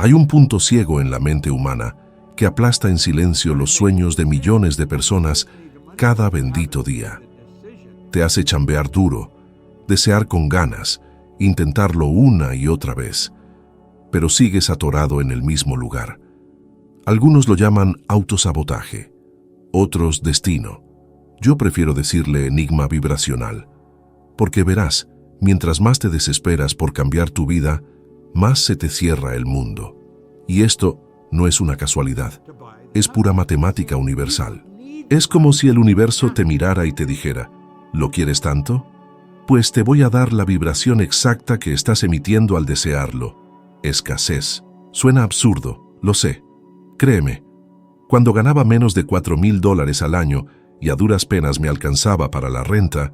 Hay un punto ciego en la mente humana que aplasta en silencio los sueños de millones de personas cada bendito día. Te hace chambear duro, desear con ganas, intentarlo una y otra vez, pero sigues atorado en el mismo lugar. Algunos lo llaman autosabotaje, otros destino. Yo prefiero decirle enigma vibracional, porque verás, mientras más te desesperas por cambiar tu vida, más se te cierra el mundo. Y esto no es una casualidad, es pura matemática universal. Es como si el universo te mirara y te dijera, ¿lo quieres tanto? Pues te voy a dar la vibración exacta que estás emitiendo al desearlo. Escasez. Suena absurdo, lo sé. Créeme, cuando ganaba menos de $4,000 al año y a duras penas me alcanzaba para la renta,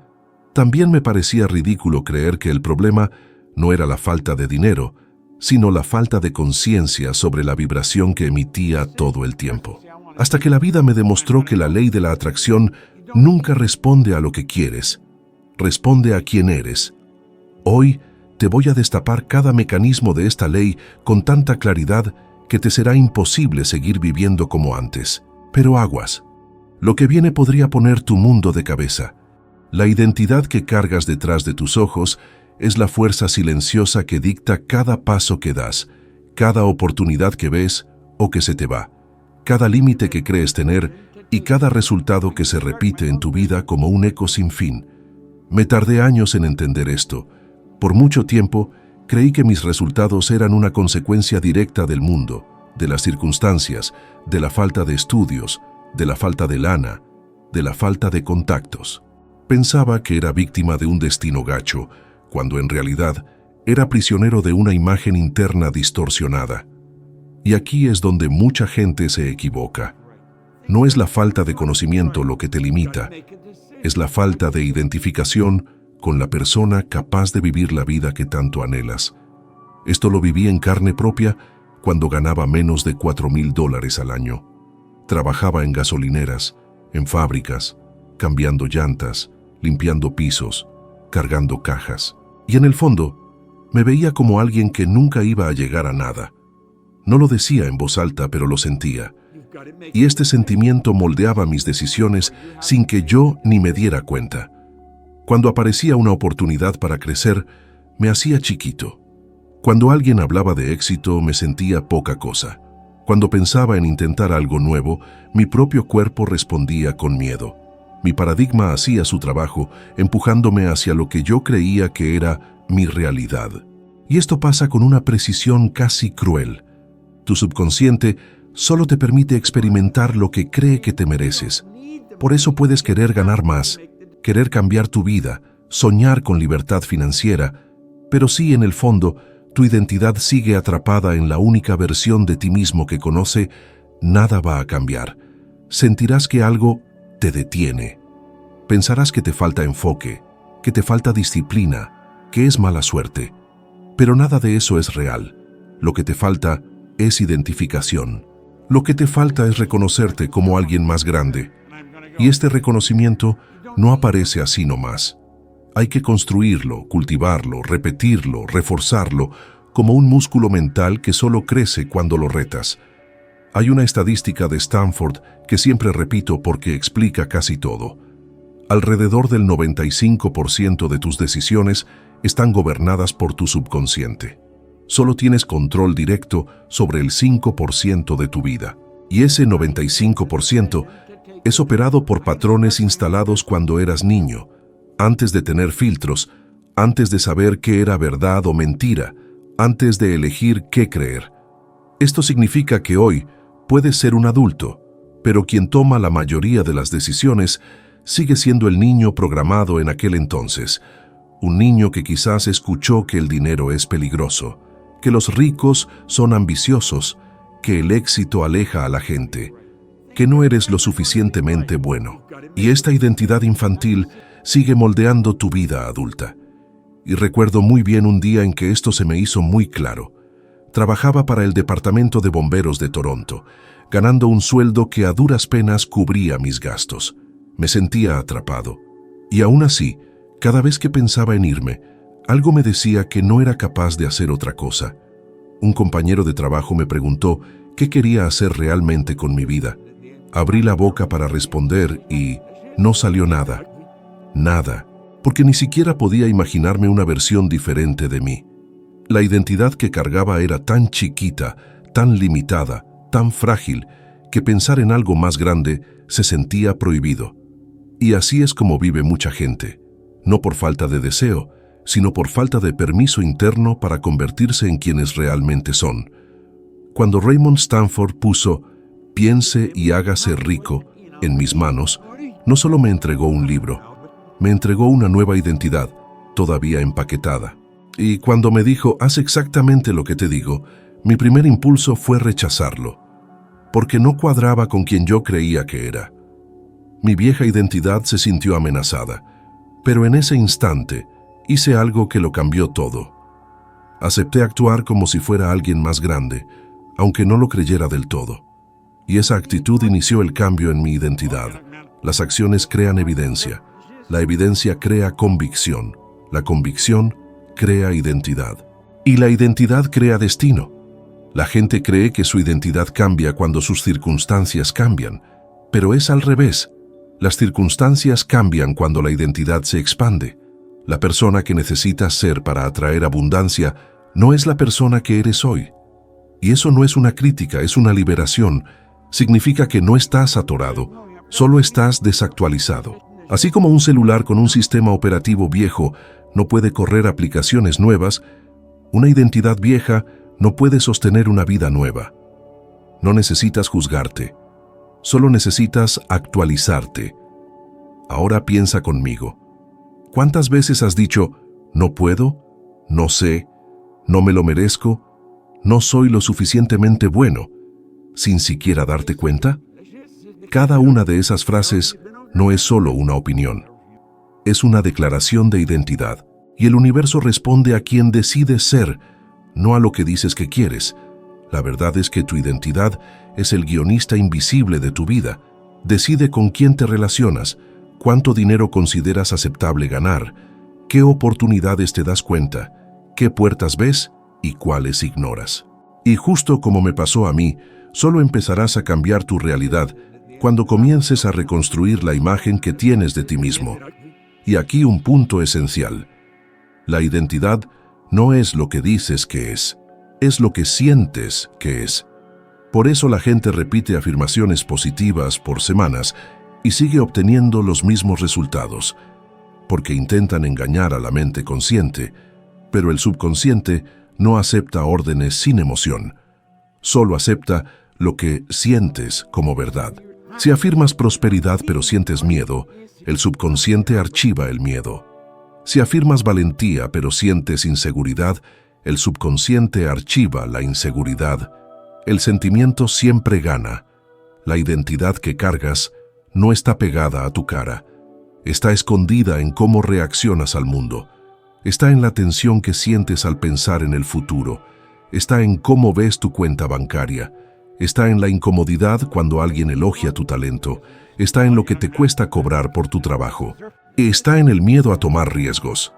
también me parecía ridículo creer que el problema no era la falta de dinero, sino la falta de conciencia sobre la vibración que emitía todo el tiempo. Hasta que la vida me demostró que la ley de la atracción nunca responde a lo que quieres, responde a quién eres. Hoy te voy a destapar cada mecanismo de esta ley con tanta claridad que te será imposible seguir viviendo como antes. Pero aguas, lo que viene podría poner tu mundo de cabeza. La identidad que cargas detrás de tus ojos es la fuerza silenciosa que dicta cada paso que das, cada oportunidad que ves o que se te va, cada límite que crees tener y cada resultado que se repite en tu vida como un eco sin fin. Me tardé años en entender esto. Por mucho tiempo, creí que mis resultados eran una consecuencia directa del mundo, de las circunstancias, de la falta de estudios, de la falta de lana, de la falta de contactos. Pensaba que era víctima de un destino gacho, cuando en realidad era prisionero de una imagen interna distorsionada. Y aquí es donde mucha gente se equivoca. No es la falta de conocimiento lo que te limita, es la falta de identificación con la persona capaz de vivir la vida que tanto anhelas. Esto lo viví en carne propia cuando ganaba menos de $4,000 al año. Trabajaba en gasolineras, en fábricas, cambiando llantas, limpiando pisos, cargando cajas. Y en el fondo, me veía como alguien que nunca iba a llegar a nada. No lo decía en voz alta, pero lo sentía. Y este sentimiento moldeaba mis decisiones sin que yo ni me diera cuenta. Cuando aparecía una oportunidad para crecer, me hacía chiquito. Cuando alguien hablaba de éxito, me sentía poca cosa. Cuando pensaba en intentar algo nuevo, mi propio cuerpo respondía con miedo. Mi paradigma hacía su trabajo, empujándome hacia lo que yo creía que era mi realidad. Y esto pasa con una precisión casi cruel. Tu subconsciente solo te permite experimentar lo que cree que te mereces. Por eso puedes querer ganar más, querer cambiar tu vida, soñar con libertad financiera, pero si en el fondo tu identidad sigue atrapada en la única versión de ti mismo que conoce, nada va a cambiar. Sentirás que algo te detiene. Pensarás que te falta enfoque, que te falta disciplina, que es mala suerte. Pero nada de eso es real. Lo que te falta es identificación. Lo que te falta es reconocerte como alguien más grande. Y este reconocimiento no aparece así nomás. Hay que construirlo, cultivarlo, repetirlo, reforzarlo, como un músculo mental que solo crece cuando lo retas. Hay una estadística de Stanford que siempre repito porque explica casi todo. Alrededor del 95% de tus decisiones están gobernadas por tu subconsciente. Solo tienes control directo sobre el 5% de tu vida. Y ese 95% es operado por patrones instalados cuando eras niño, antes de tener filtros, antes de saber qué era verdad o mentira, antes de elegir qué creer. Esto significa que hoy puedes ser un adulto, pero quien toma la mayoría de las decisiones sigue siendo el niño programado en aquel entonces, un niño que quizás escuchó que el dinero es peligroso, que los ricos son ambiciosos, que el éxito aleja a la gente, que no eres lo suficientemente bueno. Y esta identidad infantil sigue moldeando tu vida adulta. Y recuerdo muy bien un día en que esto se me hizo muy claro. Trabajaba para el Departamento de Bomberos de Toronto, ganando un sueldo que a duras penas cubría mis gastos. Me sentía atrapado. Y aún así, cada vez que pensaba en irme, algo me decía que no era capaz de hacer otra cosa. Un compañero de trabajo me preguntó qué quería hacer realmente con mi vida. Abrí la boca para responder y no salió nada. Nada, porque ni siquiera podía imaginarme una versión diferente de mí. La identidad que cargaba era tan chiquita, tan limitada, tan frágil, que pensar en algo más grande se sentía prohibido. Y así es como vive mucha gente, no por falta de deseo, sino por falta de permiso interno para convertirse en quienes realmente son. Cuando Raymond Stanford puso «Piense y hágase rico» en mis manos, no solo me entregó un libro, me entregó una nueva identidad, todavía empaquetada. Y cuando me dijo «Haz exactamente lo que te digo», mi primer impulso fue rechazarlo, porque no cuadraba con quien yo creía que era. Mi vieja identidad se sintió amenazada, pero en ese instante hice algo que lo cambió todo. Acepté actuar como si fuera alguien más grande, aunque no lo creyera del todo. Y esa actitud inició el cambio en mi identidad. Las acciones crean evidencia. La evidencia crea convicción. La convicción crea identidad. Y la identidad crea destino. La gente cree que su identidad cambia cuando sus circunstancias cambian, pero es al revés. Las circunstancias cambian cuando la identidad se expande. La persona que necesitas ser para atraer abundancia no es la persona que eres hoy. Y eso no es una crítica, es una liberación. Significa que no estás atorado, solo estás desactualizado. Así como un celular con un sistema operativo viejo no puede correr aplicaciones nuevas, una identidad vieja no puede sostener una vida nueva. No necesitas juzgarte, solo necesitas actualizarte. Ahora piensa conmigo. ¿Cuántas veces has dicho, no puedo, no sé, no me lo merezco, no soy lo suficientemente bueno, sin siquiera darte cuenta? Cada una de esas frases no es solo una opinión, es una declaración de identidad, y el universo responde a quien decides ser, no a lo que dices que quieres. La verdad es que tu identidad es el guionista invisible de tu vida. Decide con quién te relacionas, cuánto dinero consideras aceptable ganar, qué oportunidades te das cuenta, qué puertas ves y cuáles ignoras. Y justo como me pasó a mí, solo empezarás a cambiar tu realidad cuando comiences a reconstruir la imagen que tienes de ti mismo. Y aquí un punto esencial. La identidad no es lo que dices que es lo que sientes que es. Por eso la gente repite afirmaciones positivas por semanas y sigue obteniendo los mismos resultados, porque intentan engañar a la mente consciente, pero el subconsciente no acepta órdenes sin emoción, solo acepta lo que sientes como verdad. Si afirmas prosperidad pero sientes miedo, el subconsciente archiva el miedo. Si afirmas valentía pero sientes inseguridad, el subconsciente archiva la inseguridad. El sentimiento siempre gana. La identidad que cargas no está pegada a tu cara. Está escondida en cómo reaccionas al mundo. Está en la tensión que sientes al pensar en el futuro. Está en cómo ves tu cuenta bancaria. Está en la incomodidad cuando alguien elogia tu talento. Está en lo que te cuesta cobrar por tu trabajo. Está en el miedo a tomar riesgos.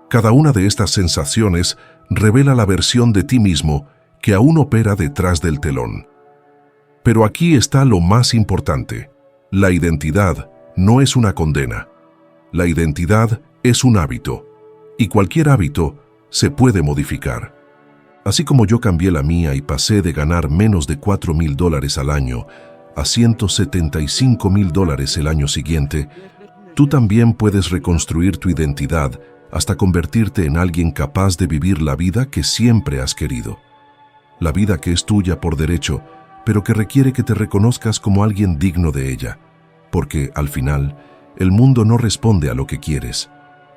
Cada una de estas sensaciones revela la versión de ti mismo que aún opera detrás del telón. Pero aquí está lo más importante. La identidad no es una condena. La identidad es un hábito, y cualquier hábito se puede modificar. Así como yo cambié la mía y pasé de ganar menos de $4,000 al año a $175,000 el año siguiente, tú también puedes reconstruir tu identidad hasta convertirte en alguien capaz de vivir la vida que siempre has querido. La vida que es tuya por derecho, pero que requiere que te reconozcas como alguien digno de ella, porque, al final, el mundo no responde a lo que quieres,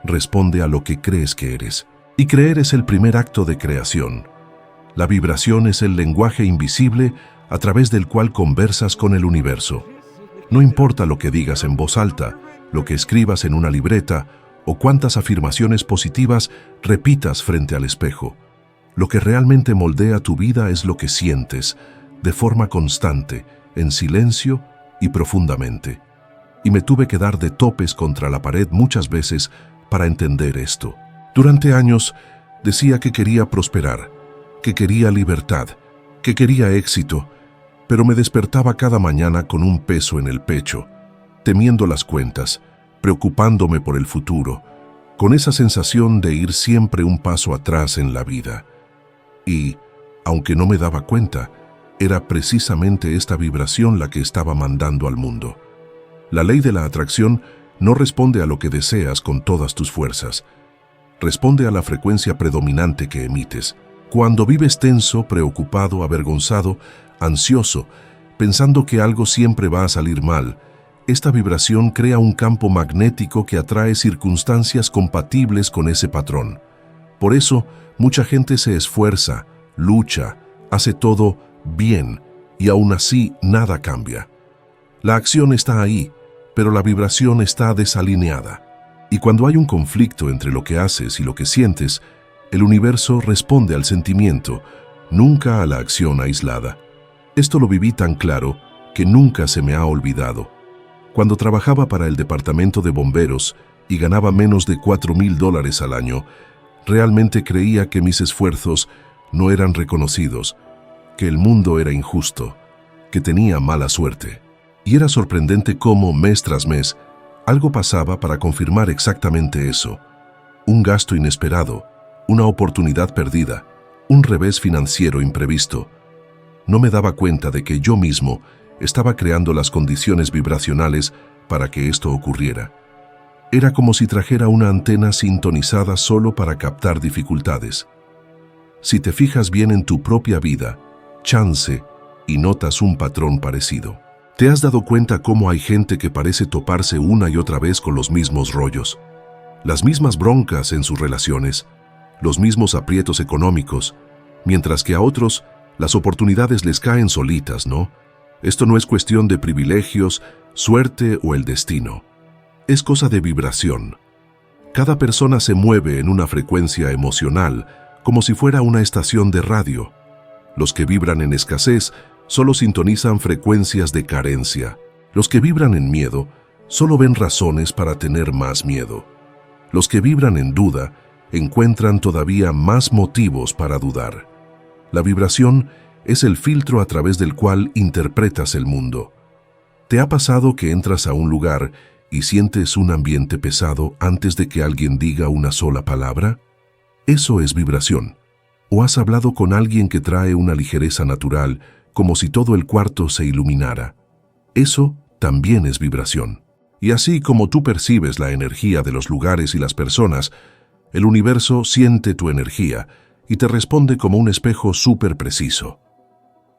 responde a lo que crees que eres. Y creer es el primer acto de creación. La vibración es el lenguaje invisible a través del cual conversas con el universo. No importa lo que digas en voz alta, lo que escribas en una libreta o cuántas afirmaciones positivas repitas frente al espejo. Lo que realmente moldea tu vida es lo que sientes, de forma constante, en silencio y profundamente. Y me tuve que dar de topes contra la pared muchas veces para entender esto. Durante años decía que quería prosperar, que quería libertad, que quería éxito, pero me despertaba cada mañana con un peso en el pecho, temiendo las cuentas, preocupándome por el futuro, con esa sensación de ir siempre un paso atrás en la vida. Y, aunque no me daba cuenta, era precisamente esta vibración la que estaba mandando al mundo. La ley de la atracción no responde a lo que deseas con todas tus fuerzas. Responde a la frecuencia predominante que emites. Cuando vives tenso, preocupado, avergonzado, ansioso, pensando que algo siempre va a salir mal, esta vibración crea un campo magnético que atrae circunstancias compatibles con ese patrón. Por eso, mucha gente se esfuerza, lucha, hace todo bien y aún así nada cambia. La acción está ahí, pero la vibración está desalineada. Y cuando hay un conflicto entre lo que haces y lo que sientes, el universo responde al sentimiento, nunca a la acción aislada. Esto lo viví tan claro que nunca se me ha olvidado. Cuando trabajaba para el departamento de bomberos y ganaba menos de $4,000 al año, realmente creía que mis esfuerzos no eran reconocidos, que el mundo era injusto, que tenía mala suerte. Y era sorprendente cómo, mes tras mes, algo pasaba para confirmar exactamente eso. Un gasto inesperado, una oportunidad perdida, un revés financiero imprevisto. No me daba cuenta de que yo mismo estaba creando las condiciones vibracionales para que esto ocurriera. Era como si trajera una antena sintonizada solo para captar dificultades. Si te fijas bien en tu propia vida, chance, y notas un patrón parecido. ¿Te has dado cuenta cómo hay gente que parece toparse una y otra vez con los mismos rollos? Las mismas broncas en sus relaciones, los mismos aprietos económicos, mientras que a otros las oportunidades les caen solitas, ¿no? Esto no es cuestión de privilegios, suerte o el destino. Es cosa de vibración. Cada persona se mueve en una frecuencia emocional, como si fuera una estación de radio. Los que vibran en escasez solo sintonizan frecuencias de carencia. Los que vibran en miedo solo ven razones para tener más miedo. Los que vibran en duda encuentran todavía más motivos para dudar. La vibración es el filtro a través del cual interpretas el mundo. ¿Te ha pasado que entras a un lugar y sientes un ambiente pesado antes de que alguien diga una sola palabra? Eso es vibración. ¿O has hablado con alguien que trae una ligereza natural, como si todo el cuarto se iluminara? Eso también es vibración. Y así como tú percibes la energía de los lugares y las personas, el universo siente tu energía y te responde como un espejo súper preciso.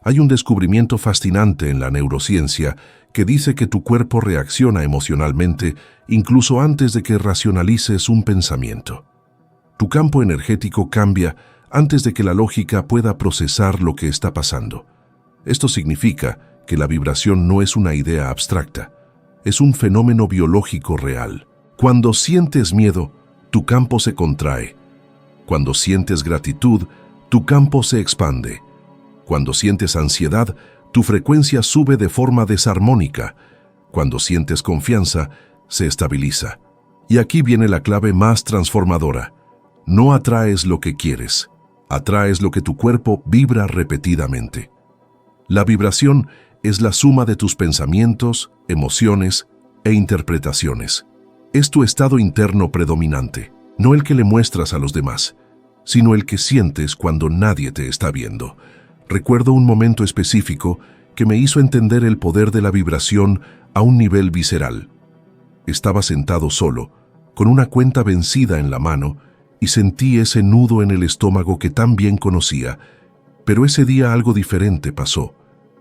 Hay un descubrimiento fascinante en la neurociencia que dice que tu cuerpo reacciona emocionalmente incluso antes de que racionalices un pensamiento. Tu campo energético cambia antes de que la lógica pueda procesar lo que está pasando. Esto significa que la vibración no es una idea abstracta, es un fenómeno biológico real. Cuando sientes miedo, tu campo se contrae. Cuando sientes gratitud, tu campo se expande. Cuando sientes ansiedad, tu frecuencia sube de forma desarmónica. Cuando sientes confianza, se estabiliza. Y aquí viene la clave más transformadora. No atraes lo que quieres, atraes lo que tu cuerpo vibra repetidamente. La vibración es la suma de tus pensamientos, emociones e interpretaciones. Es tu estado interno predominante, no el que le muestras a los demás, sino el que sientes cuando nadie te está viendo. Recuerdo un momento específico que me hizo entender el poder de la vibración a un nivel visceral. Estaba sentado solo, con una cuenta vencida en la mano, y sentí ese nudo en el estómago que tan bien conocía, pero ese día algo diferente pasó.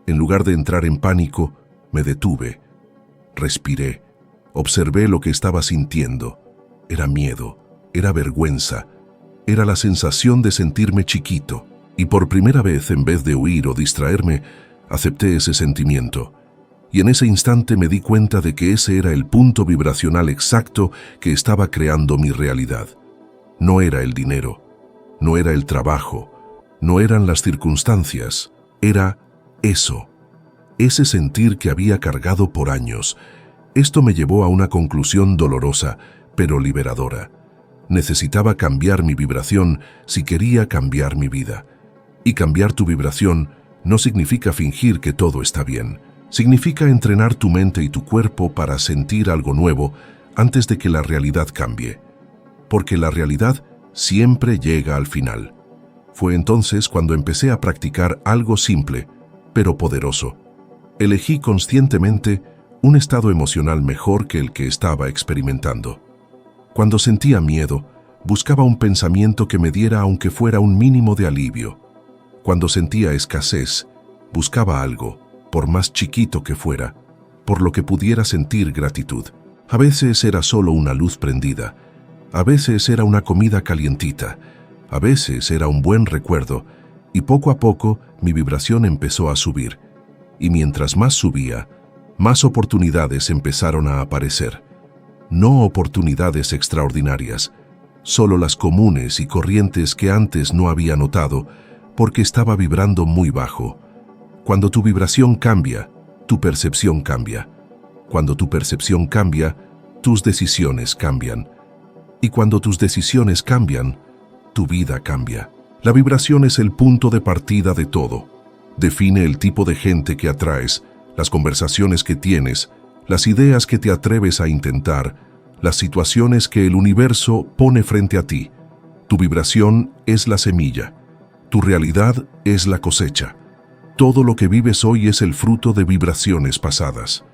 En lugar de entrar en pánico, me detuve, respiré, observé lo que estaba sintiendo. Era miedo, era vergüenza, era la sensación de sentirme chiquito. Y por primera vez, en vez de huir o distraerme, acepté ese sentimiento. Y en ese instante me di cuenta de que ese era el punto vibracional exacto que estaba creando mi realidad. No era el dinero, no era el trabajo, no eran las circunstancias, era eso, ese sentir que había cargado por años. Esto me llevó a una conclusión dolorosa, pero liberadora. Necesitaba cambiar mi vibración si quería cambiar mi vida. Y cambiar tu vibración no significa fingir que todo está bien. Significa entrenar tu mente y tu cuerpo para sentir algo nuevo antes de que la realidad cambie. Porque la realidad siempre llega al final. Fue entonces cuando empecé a practicar algo simple, pero poderoso. Elegí conscientemente un estado emocional mejor que el que estaba experimentando. Cuando sentía miedo, buscaba un pensamiento que me diera aunque fuera un mínimo de alivio. Cuando sentía escasez, buscaba algo, por más chiquito que fuera, por lo que pudiera sentir gratitud. A veces era solo una luz prendida, a veces era una comida calientita, a veces era un buen recuerdo, y poco a poco mi vibración empezó a subir. Y mientras más subía, más oportunidades empezaron a aparecer. No oportunidades extraordinarias, solo las comunes y corrientes que antes no había notado porque estaba vibrando muy bajo. Cuando tu vibración cambia, tu percepción cambia. Cuando tu percepción cambia, tus decisiones cambian. Y cuando tus decisiones cambian, tu vida cambia. La vibración es el punto de partida de todo. Define el tipo de gente que atraes, las conversaciones que tienes, las ideas que te atreves a intentar, las situaciones que el universo pone frente a ti. Tu vibración es la semilla. Tu realidad es la cosecha. Todo lo que vives hoy es el fruto de vibraciones pasadas.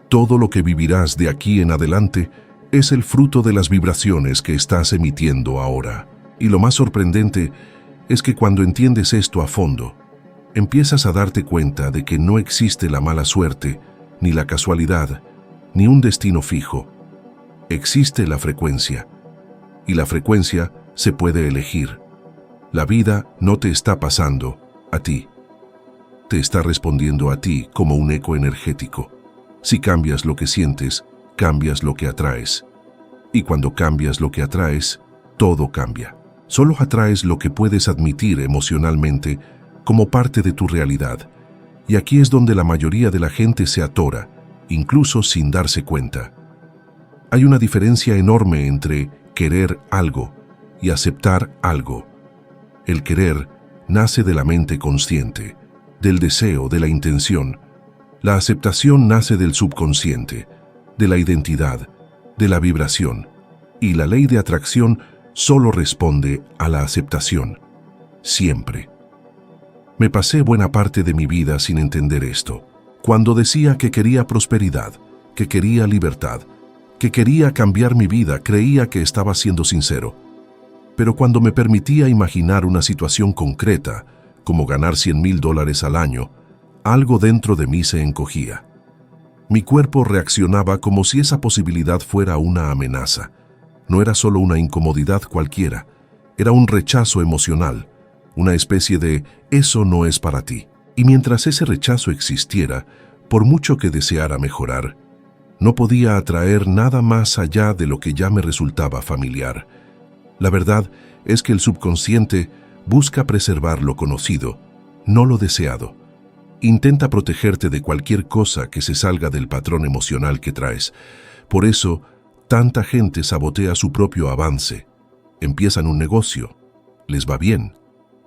Todo lo que vivirás de aquí en adelante es el fruto de las vibraciones que estás emitiendo ahora. Y lo más sorprendente es que cuando entiendes esto a fondo, empiezas a darte cuenta de que no existe la mala suerte, ni la casualidad, ni un destino fijo. Existe la frecuencia, y la frecuencia se puede elegir. La vida no te está pasando a ti. Te está respondiendo a ti como un eco energético. Si cambias lo que sientes, cambias lo que atraes. Y cuando cambias lo que atraes, todo cambia. Solo atraes lo que puedes admitir emocionalmente como parte de tu realidad. Y aquí es donde la mayoría de la gente se atora, incluso sin darse cuenta. Hay una diferencia enorme entre querer algo y aceptar algo. El querer nace de la mente consciente, del deseo, de la intención. La aceptación nace del subconsciente, de la identidad, de la vibración. Y la ley de atracción solo responde a la aceptación. Siempre. Me pasé buena parte de mi vida sin entender esto. Cuando decía que quería prosperidad, que quería libertad, que quería cambiar mi vida, creía que estaba siendo sincero. Pero cuando me permitía imaginar una situación concreta, como ganar $100,000 al año, algo dentro de mí se encogía. Mi cuerpo reaccionaba como si esa posibilidad fuera una amenaza. No era solo una incomodidad cualquiera, era un rechazo emocional, una especie de «eso no es para ti». Y mientras ese rechazo existiera, por mucho que deseara mejorar, no podía atraer nada más allá de lo que ya me resultaba familiar. La verdad es que el subconsciente busca preservar lo conocido, no lo deseado. Intenta protegerte de cualquier cosa que se salga del patrón emocional que traes. Por eso, tanta gente sabotea su propio avance. Empiezan un negocio, les va bien,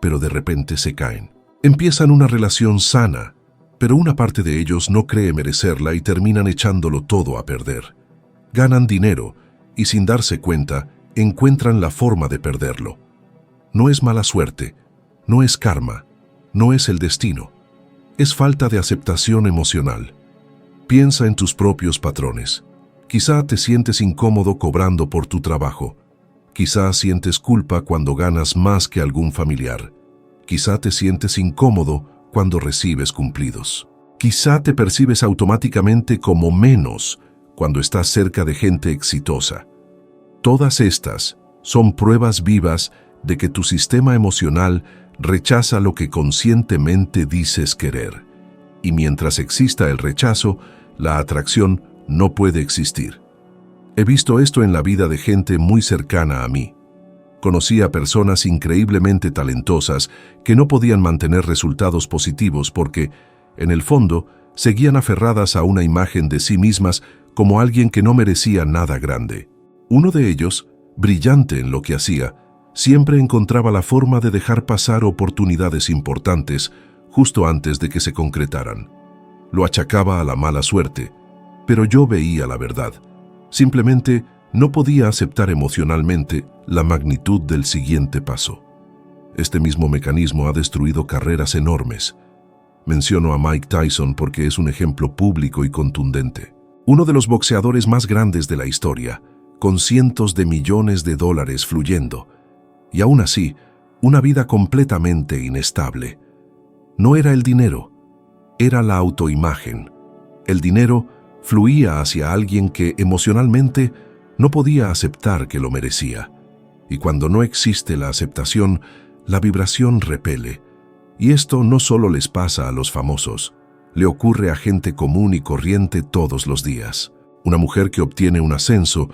pero de repente se caen. Empiezan una relación sana, pero una parte de ellos no cree merecerla y terminan echándolo todo a perder. Ganan dinero y sin darse cuenta, encuentran la forma de perderlo. No es mala suerte, no es karma, no es el destino. Es falta de aceptación emocional. Piensa en tus propios patrones. Quizá te sientes incómodo cobrando por tu trabajo. Quizá sientes culpa cuando ganas más que algún familiar. Quizá te sientes incómodo cuando recibes cumplidos. Quizá te percibes automáticamente como menos cuando estás cerca de gente exitosa. Todas estas son pruebas vivas de que tu sistema emocional rechaza lo que conscientemente dices querer. Y mientras exista el rechazo, la atracción no puede existir. He visto esto en la vida de gente muy cercana a mí. Conocí a personas increíblemente talentosas que no podían mantener resultados positivos porque, en el fondo, seguían aferradas a una imagen de sí mismas como alguien que no merecía nada grande. Uno de ellos, brillante en lo que hacía, Siempre encontraba la forma de dejar pasar oportunidades importantes justo antes de que se concretaran. Lo achacaba a la mala suerte, pero yo veía la verdad. Simplemente no podía aceptar emocionalmente la magnitud del siguiente paso. Este mismo mecanismo ha destruido carreras enormes. Menciono a Mike Tyson porque es un ejemplo público y contundente. Uno de los boxeadores más grandes de la historia, con cientos de millones de dólares fluyendo, y aún así, una vida completamente inestable. No era el dinero, era la autoimagen. El dinero fluía hacia alguien que emocionalmente no podía aceptar que lo merecía. Y cuando no existe la aceptación, la vibración repele. Y esto no solo les pasa a los famosos, le ocurre a gente común y corriente todos los días. Una mujer que obtiene un ascenso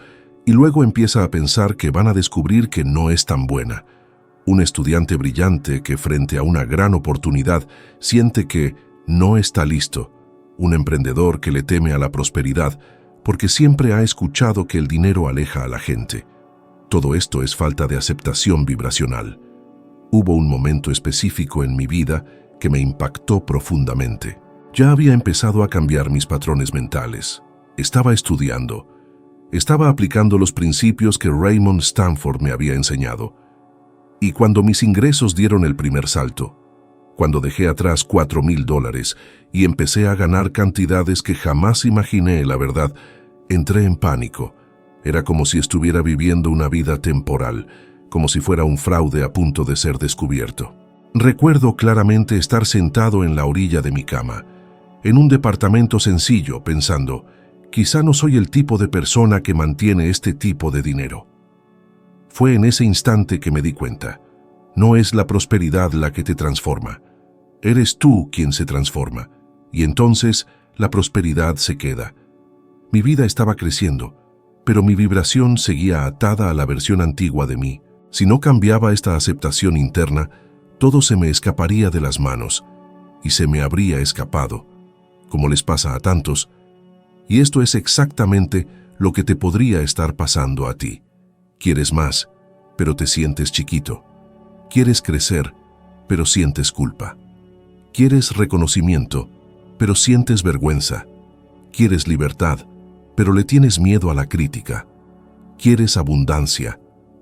y luego empieza a pensar que van a descubrir que no es tan buena. Un estudiante brillante que frente a una gran oportunidad siente que no está listo. Un emprendedor que le teme a la prosperidad porque siempre ha escuchado que el dinero aleja a la gente. Todo esto es falta de aceptación vibracional. Hubo un momento específico en mi vida que me impactó profundamente. Ya había empezado a cambiar mis patrones mentales. Estaba estudiando. Estaba aplicando los principios que Raymond Stanford me había enseñado. Y cuando mis ingresos dieron el primer salto, cuando dejé atrás $4,000 y empecé a ganar cantidades que jamás imaginé, la verdad, entré en pánico. Era como si estuviera viviendo una vida temporal, como si fuera un fraude a punto de ser descubierto. Recuerdo claramente estar sentado en la orilla de mi cama, en un departamento sencillo, pensando, quizá no soy el tipo de persona que mantiene este tipo de dinero. Fue en ese instante que me di cuenta. No es la prosperidad la que te transforma. Eres tú quien se transforma, y entonces la prosperidad se queda. Mi vida estaba creciendo, pero mi vibración seguía atada a la versión antigua de mí. Si no cambiaba esta aceptación interna, todo se me escaparía de las manos y se me habría escapado, como les pasa a tantos. Y esto es exactamente lo que te podría estar pasando a ti. Quieres más, pero te sientes chiquito. Quieres crecer, pero sientes culpa. Quieres reconocimiento, pero sientes vergüenza. Quieres libertad, pero le tienes miedo a la crítica. Quieres abundancia,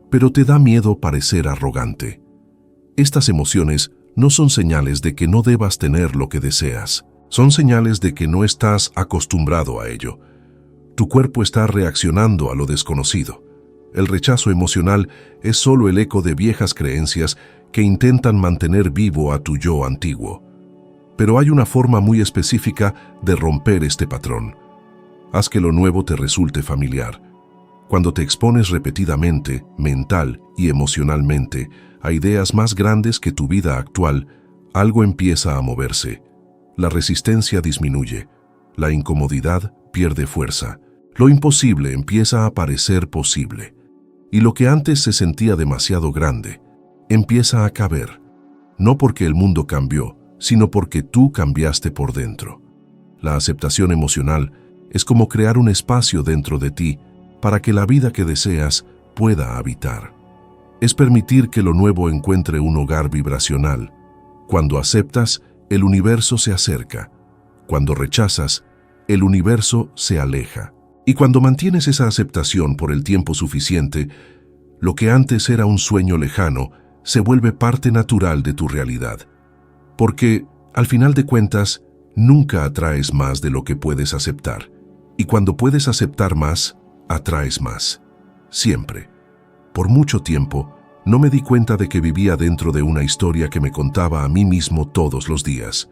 pero te da miedo parecer arrogante. Estas emociones no son señales de que no debas tener lo que deseas. Son señales de que no estás acostumbrado a ello. Tu cuerpo está reaccionando a lo desconocido. El rechazo emocional es solo el eco de viejas creencias que intentan mantener vivo a tu yo antiguo. Pero hay una forma muy específica de romper este patrón. Haz que lo nuevo te resulte familiar. Cuando te expones repetidamente, mental y emocionalmente, a ideas más grandes que tu vida actual, algo empieza a moverse. La resistencia disminuye, la incomodidad pierde fuerza, lo imposible empieza a parecer posible, y lo que antes se sentía demasiado grande, empieza a caber, no porque el mundo cambió, sino porque tú cambiaste por dentro. La aceptación emocional es como crear un espacio dentro de ti para que la vida que deseas pueda habitar. Es permitir que lo nuevo encuentre un hogar vibracional. Cuando aceptas, el universo se acerca. Cuando rechazas, el universo se aleja. Y cuando mantienes esa aceptación por el tiempo suficiente, lo que antes era un sueño lejano se vuelve parte natural de tu realidad. Porque, al final de cuentas, nunca atraes más de lo que puedes aceptar. Y cuando puedes aceptar más, atraes más. Siempre. Por mucho tiempo, no me di cuenta de que vivía dentro de una historia que me contaba a mí mismo todos los días.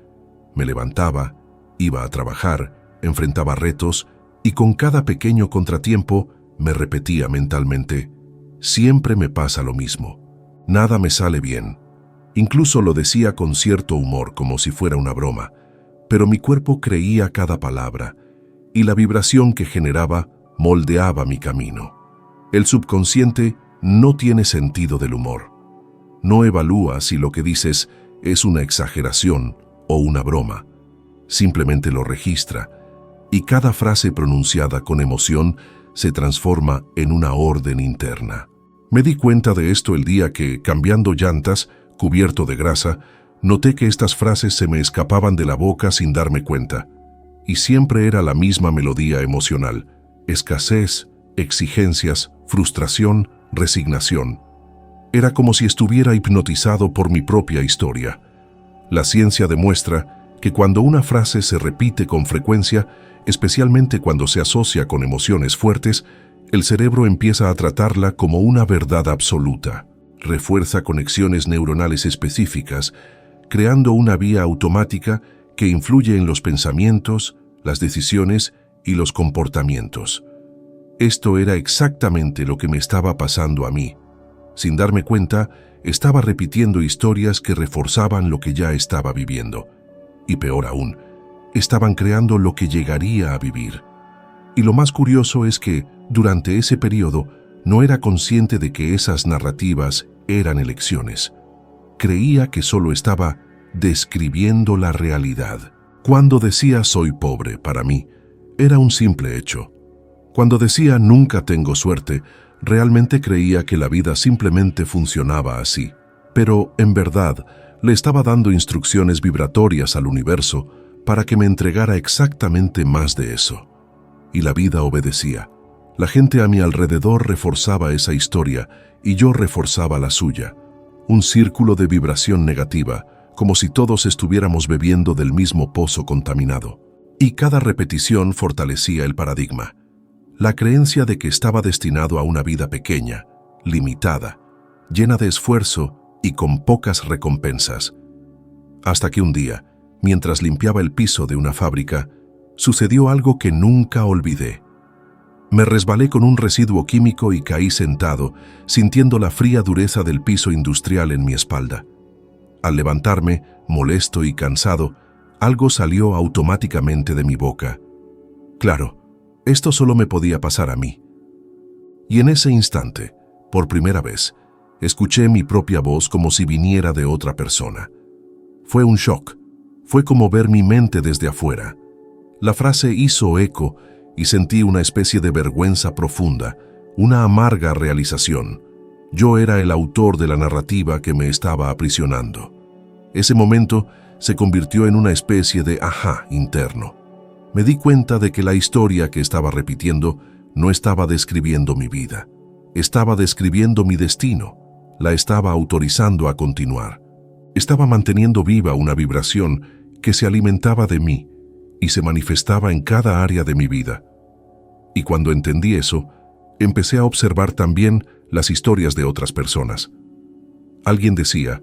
Me levantaba, iba a trabajar, enfrentaba retos y con cada pequeño contratiempo me repetía mentalmente, siempre me pasa lo mismo, nada me sale bien. Incluso lo decía con cierto humor como si fuera una broma, pero mi cuerpo creía cada palabra y la vibración que generaba moldeaba mi camino. El subconsciente no tiene sentido del humor. No evalúa si lo que dices es una exageración o una broma. Simplemente lo registra y cada frase pronunciada con emoción se transforma en una orden interna. Me di cuenta de esto el día que, cambiando llantas, cubierto de grasa, noté que estas frases se me escapaban de la boca sin darme cuenta. Y siempre era la misma melodía emocional: escasez, exigencias, frustración, resignación. Era como si estuviera hipnotizado por mi propia historia. La ciencia demuestra que cuando una frase se repite con frecuencia, especialmente cuando se asocia con emociones fuertes, el cerebro empieza a tratarla como una verdad absoluta. Refuerza conexiones neuronales específicas, creando una vía automática que influye en los pensamientos, las decisiones y los comportamientos. Esto era exactamente lo que me estaba pasando a mí. Sin darme cuenta, estaba repitiendo historias que reforzaban lo que ya estaba viviendo. Y peor aún, estaban creando lo que llegaría a vivir. Y lo más curioso es que, durante ese periodo, no era consciente de que esas narrativas eran elecciones. Creía que solo estaba describiendo la realidad. Cuando decía soy pobre, para mí, era un simple hecho. Cuando decía nunca tengo suerte, realmente creía que la vida simplemente funcionaba así. Pero, en verdad, le estaba dando instrucciones vibratorias al universo para que me entregara exactamente más de eso. Y la vida obedecía. La gente a mi alrededor reforzaba esa historia y yo reforzaba la suya. Un círculo de vibración negativa, como si todos estuviéramos bebiendo del mismo pozo contaminado. Y cada repetición fortalecía el paradigma. La creencia de que estaba destinado a una vida pequeña, limitada, llena de esfuerzo y con pocas recompensas. Hasta que un día, mientras limpiaba el piso de una fábrica, sucedió algo que nunca olvidé. Me resbalé con un residuo químico y caí sentado, sintiendo la fría dureza del piso industrial en mi espalda. Al levantarme, molesto y cansado, algo salió automáticamente de mi boca. Claro, esto solo me podía pasar a mí. Y en ese instante, por primera vez, escuché mi propia voz como si viniera de otra persona. Fue un shock. Fue como ver mi mente desde afuera. La frase hizo eco y sentí una especie de vergüenza profunda, una amarga realización. Yo era el autor de la narrativa que me estaba aprisionando. Ese momento se convirtió en una especie de ajá interno. Me di cuenta de que la historia que estaba repitiendo no estaba describiendo mi vida. Estaba describiendo mi destino. La estaba autorizando a continuar. Estaba manteniendo viva una vibración que se alimentaba de mí y se manifestaba en cada área de mi vida. Y cuando entendí eso, empecé a observar también las historias de otras personas. Alguien decía,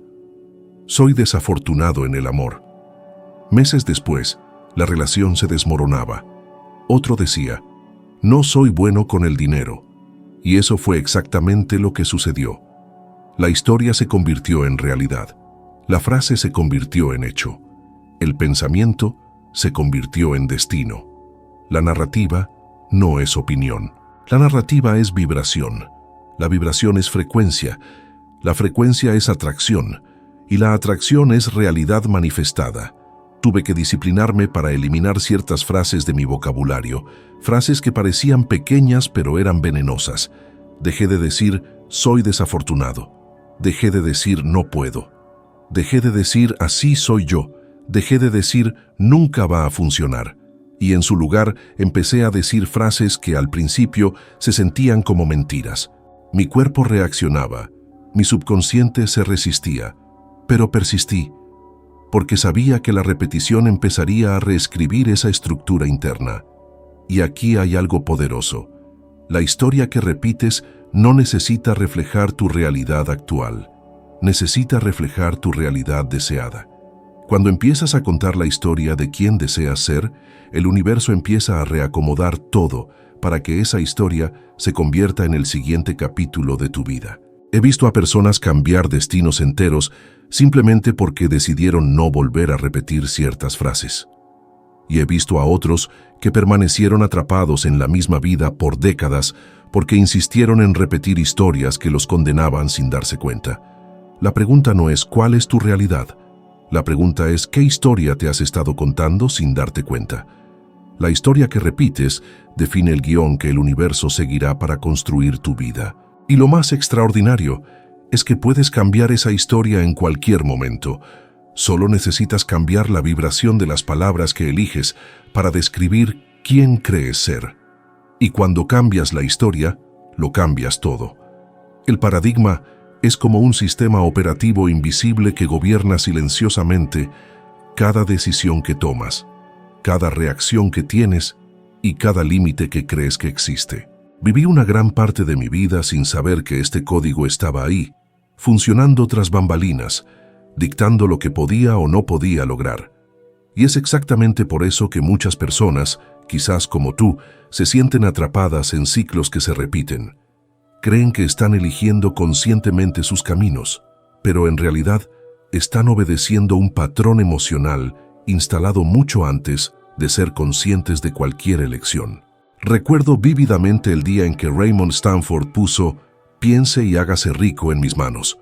soy desafortunado en el amor. Meses después, la relación se desmoronaba. Otro decía, no soy bueno con el dinero. Y eso fue exactamente lo que sucedió. La historia se convirtió en realidad. La frase se convirtió en hecho. El pensamiento se convirtió en destino. La narrativa no es opinión. La narrativa es vibración. La vibración es frecuencia. La frecuencia es atracción. Y la atracción es realidad manifestada. Tuve que disciplinarme para eliminar ciertas frases de mi vocabulario, frases que parecían pequeñas pero eran venenosas. Dejé de decir, soy desafortunado. Dejé de decir, no puedo. Dejé de decir, así soy yo. Dejé de decir, nunca va a funcionar. Y en su lugar empecé a decir frases que al principio se sentían como mentiras. Mi cuerpo reaccionaba, mi subconsciente se resistía, pero persistí, porque sabía que la repetición empezaría a reescribir esa estructura interna. Y aquí hay algo poderoso. La historia que repites no necesita reflejar tu realidad actual. Necesita reflejar tu realidad deseada. Cuando empiezas a contar la historia de quién deseas ser, el universo empieza a reacomodar todo para que esa historia se convierta en el siguiente capítulo de tu vida. He visto a personas cambiar destinos enteros simplemente porque decidieron no volver a repetir ciertas frases. Y he visto a otros que permanecieron atrapados en la misma vida por décadas porque insistieron en repetir historias que los condenaban sin darse cuenta. La pregunta no es ¿cuál es tu realidad? La pregunta es ¿qué historia te has estado contando sin darte cuenta? La historia que repites define el guión que el universo seguirá para construir tu vida. Y lo más extraordinario es que puedes cambiar esa historia en cualquier momento. Solo necesitas cambiar la vibración de las palabras que eliges para describir quién crees ser. Y cuando cambias la historia, lo cambias todo. El paradigma es como un sistema operativo invisible que gobierna silenciosamente cada decisión que tomas, cada reacción que tienes y cada límite que crees que existe. Viví una gran parte de mi vida sin saber que este código estaba ahí, funcionando tras bambalinas, dictando lo que podía o no podía lograr. Y es exactamente por eso que muchas personas, quizás como tú, se sienten atrapadas en ciclos que se repiten. Creen que están eligiendo conscientemente sus caminos, pero en realidad están obedeciendo un patrón emocional instalado mucho antes de ser conscientes de cualquier elección. Recuerdo vívidamente el día en que Raymond Stanford puso «Piense y hágase rico» en mis manos.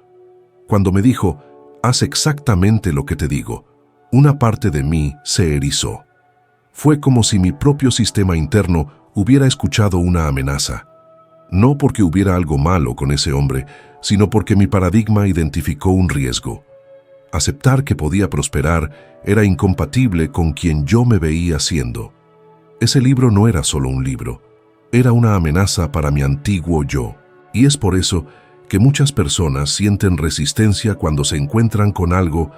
Cuando me dijo «Haz exactamente lo que te digo», una parte de mí se erizó. Fue como si mi propio sistema interno hubiera escuchado una amenaza. No porque hubiera algo malo con ese hombre, sino porque mi paradigma identificó un riesgo. Aceptar que podía prosperar era incompatible con quien yo me veía siendo. Ese libro no era solo un libro, era una amenaza para mi antiguo yo. Y es por eso que muchas personas sienten resistencia cuando se encuentran con algo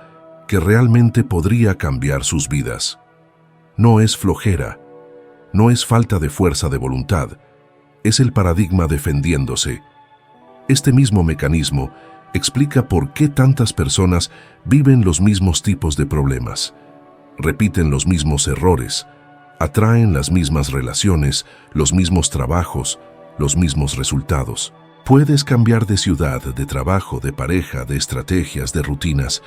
que realmente podría cambiar sus vidas. No es flojera, no es falta de fuerza de voluntad, es el paradigma defendiéndose. Este mismo mecanismo explica por qué tantas personas viven los mismos tipos de problemas, repiten los mismos errores, atraen las mismas relaciones, los mismos trabajos, los mismos resultados. Puedes cambiar de ciudad, de trabajo, de pareja, de estrategias, de rutinas,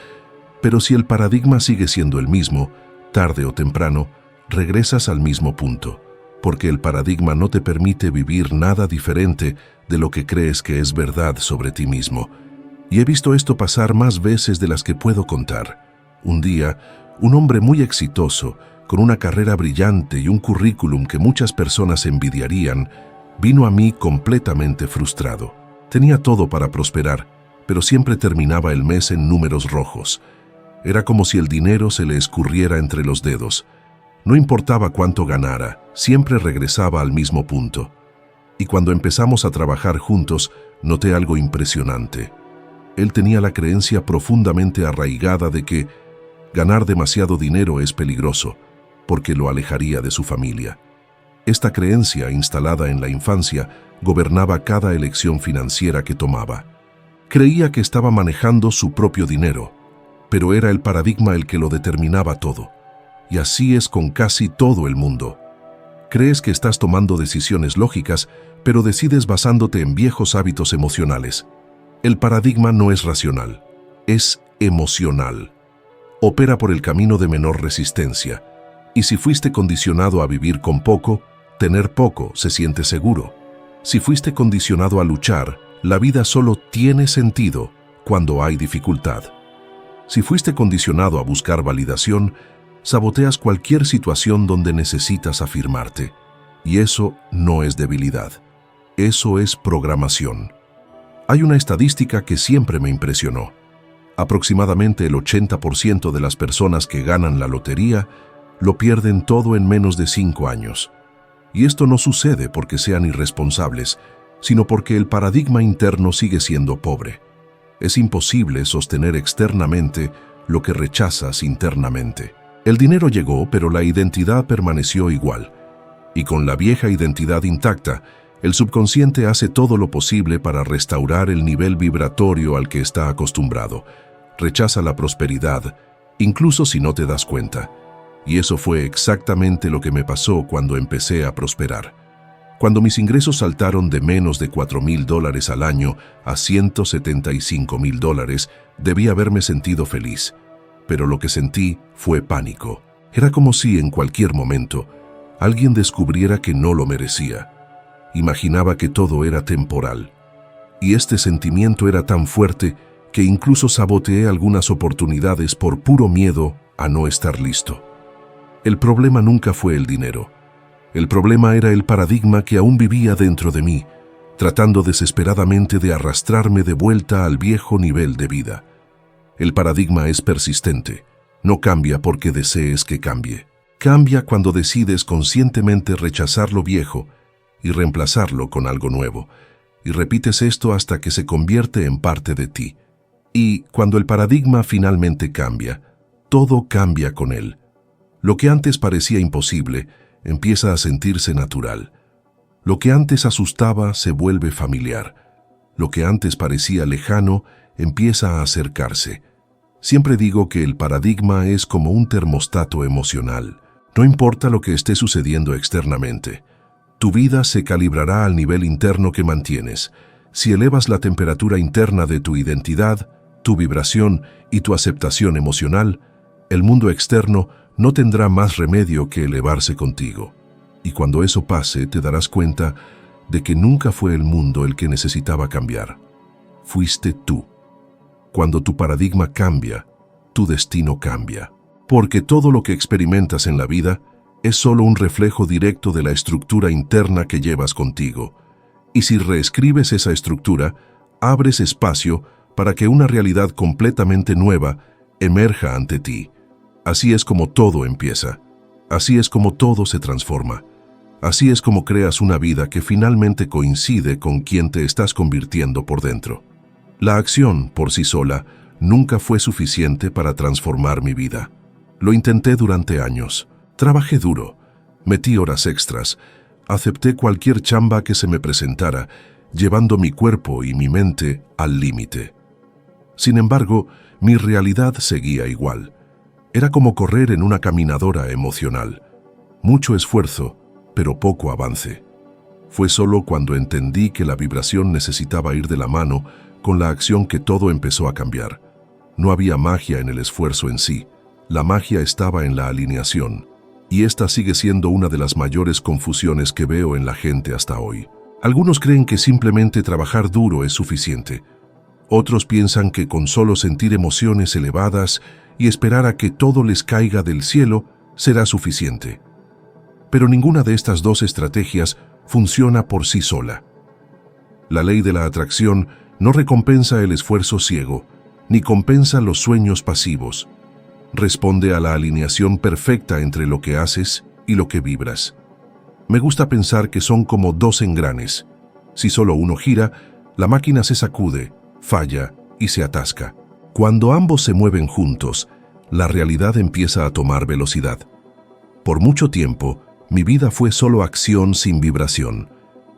pero si el paradigma sigue siendo el mismo, tarde o temprano, regresas al mismo punto, porque el paradigma no te permite vivir nada diferente de lo que crees que es verdad sobre ti mismo. Y he visto esto pasar más veces de las que puedo contar. Un día, un hombre muy exitoso, con una carrera brillante y un currículum que muchas personas envidiarían, vino a mí completamente frustrado. Tenía todo para prosperar, pero siempre terminaba el mes en números rojos. Era como si el dinero se le escurriera entre los dedos. No importaba cuánto ganara, siempre regresaba al mismo punto. Y cuando empezamos a trabajar juntos, noté algo impresionante. Él tenía la creencia profundamente arraigada de que ganar demasiado dinero es peligroso, porque lo alejaría de su familia. Esta creencia, instalada en la infancia, gobernaba cada elección financiera que tomaba. Creía que estaba manejando su propio dinero, pero era el paradigma el que lo determinaba todo. Y así es con casi todo el mundo. Crees que estás tomando decisiones lógicas, pero decides basándote en viejos hábitos emocionales. El paradigma no es racional, es emocional. Opera por el camino de menor resistencia. Y si fuiste condicionado a vivir con poco, tener poco se siente seguro. Si fuiste condicionado a luchar, la vida solo tiene sentido cuando hay dificultad. Si fuiste condicionado a buscar validación, saboteas cualquier situación donde necesitas afirmarte. Y eso no es debilidad. Eso es programación. Hay una estadística que siempre me impresionó. Aproximadamente el 80% de las personas que ganan la lotería lo pierden todo en menos de 5 años. Y esto no sucede porque sean irresponsables, sino porque el paradigma interno sigue siendo pobre. Es imposible sostener externamente lo que rechazas internamente. El dinero llegó, pero la identidad permaneció igual. Y con la vieja identidad intacta, el subconsciente hace todo lo posible para restaurar el nivel vibratorio al que está acostumbrado. Rechaza la prosperidad, incluso si no te das cuenta. Y eso fue exactamente lo que me pasó cuando empecé a prosperar. Cuando mis ingresos saltaron de menos de $4,000 al año a $175,000, debí haberme sentido feliz. Pero lo que sentí fue pánico. Era como si en cualquier momento alguien descubriera que no lo merecía. Imaginaba que todo era temporal. Y este sentimiento era tan fuerte que incluso saboteé algunas oportunidades por puro miedo a no estar listo. El problema nunca fue el dinero. El problema era el paradigma que aún vivía dentro de mí, tratando desesperadamente de arrastrarme de vuelta al viejo nivel de vida. El paradigma es persistente, no cambia porque desees que cambie. Cambia cuando decides conscientemente rechazar lo viejo y reemplazarlo con algo nuevo, y repites esto hasta que se convierte en parte de ti. Y cuando el paradigma finalmente cambia, todo cambia con él. Lo que antes parecía imposible empieza a sentirse natural. Lo que antes asustaba se vuelve familiar. Lo que antes parecía lejano empieza a acercarse. Siempre digo que el paradigma es como un termostato emocional. No importa lo que esté sucediendo externamente. Tu vida se calibrará al nivel interno que mantienes. Si elevas la temperatura interna de tu identidad, tu vibración y tu aceptación emocional, el mundo externo no tendrá más remedio que elevarse contigo. Y cuando eso pase, te darás cuenta de que nunca fue el mundo el que necesitaba cambiar. Fuiste tú. Cuando tu paradigma cambia, tu destino cambia. Porque todo lo que experimentas en la vida es solo un reflejo directo de la estructura interna que llevas contigo. Y si reescribes esa estructura, abres espacio para que una realidad completamente nueva emerja ante ti. Así es como todo empieza. Así es como todo se transforma. Así es como creas una vida que finalmente coincide con quien te estás convirtiendo por dentro. La acción, por sí sola, nunca fue suficiente para transformar mi vida. Lo intenté durante años. Trabajé duro, metí horas extras, acepté cualquier chamba que se me presentara, llevando mi cuerpo y mi mente al límite. Sin embargo, mi realidad seguía igual. Era como correr en una caminadora emocional. Mucho esfuerzo, pero poco avance. Fue solo cuando entendí que la vibración necesitaba ir de la mano con la acción que todo empezó a cambiar. No había magia en el esfuerzo en sí. La magia estaba en la alineación. Y esta sigue siendo una de las mayores confusiones que veo en la gente hasta hoy. Algunos creen que simplemente trabajar duro es suficiente. Otros piensan que con solo sentir emociones elevadas y esperar a que todo les caiga del cielo será suficiente. Pero ninguna de estas dos estrategias funciona por sí sola. La ley de la atracción no recompensa el esfuerzo ciego, ni compensa los sueños pasivos. Responde a la alineación perfecta entre lo que haces y lo que vibras. Me gusta pensar que son como dos engranes. Si solo uno gira, la máquina se sacude, falla y se atasca. Cuando ambos se mueven juntos, la realidad empieza a tomar velocidad. Por mucho tiempo, mi vida fue solo acción sin vibración.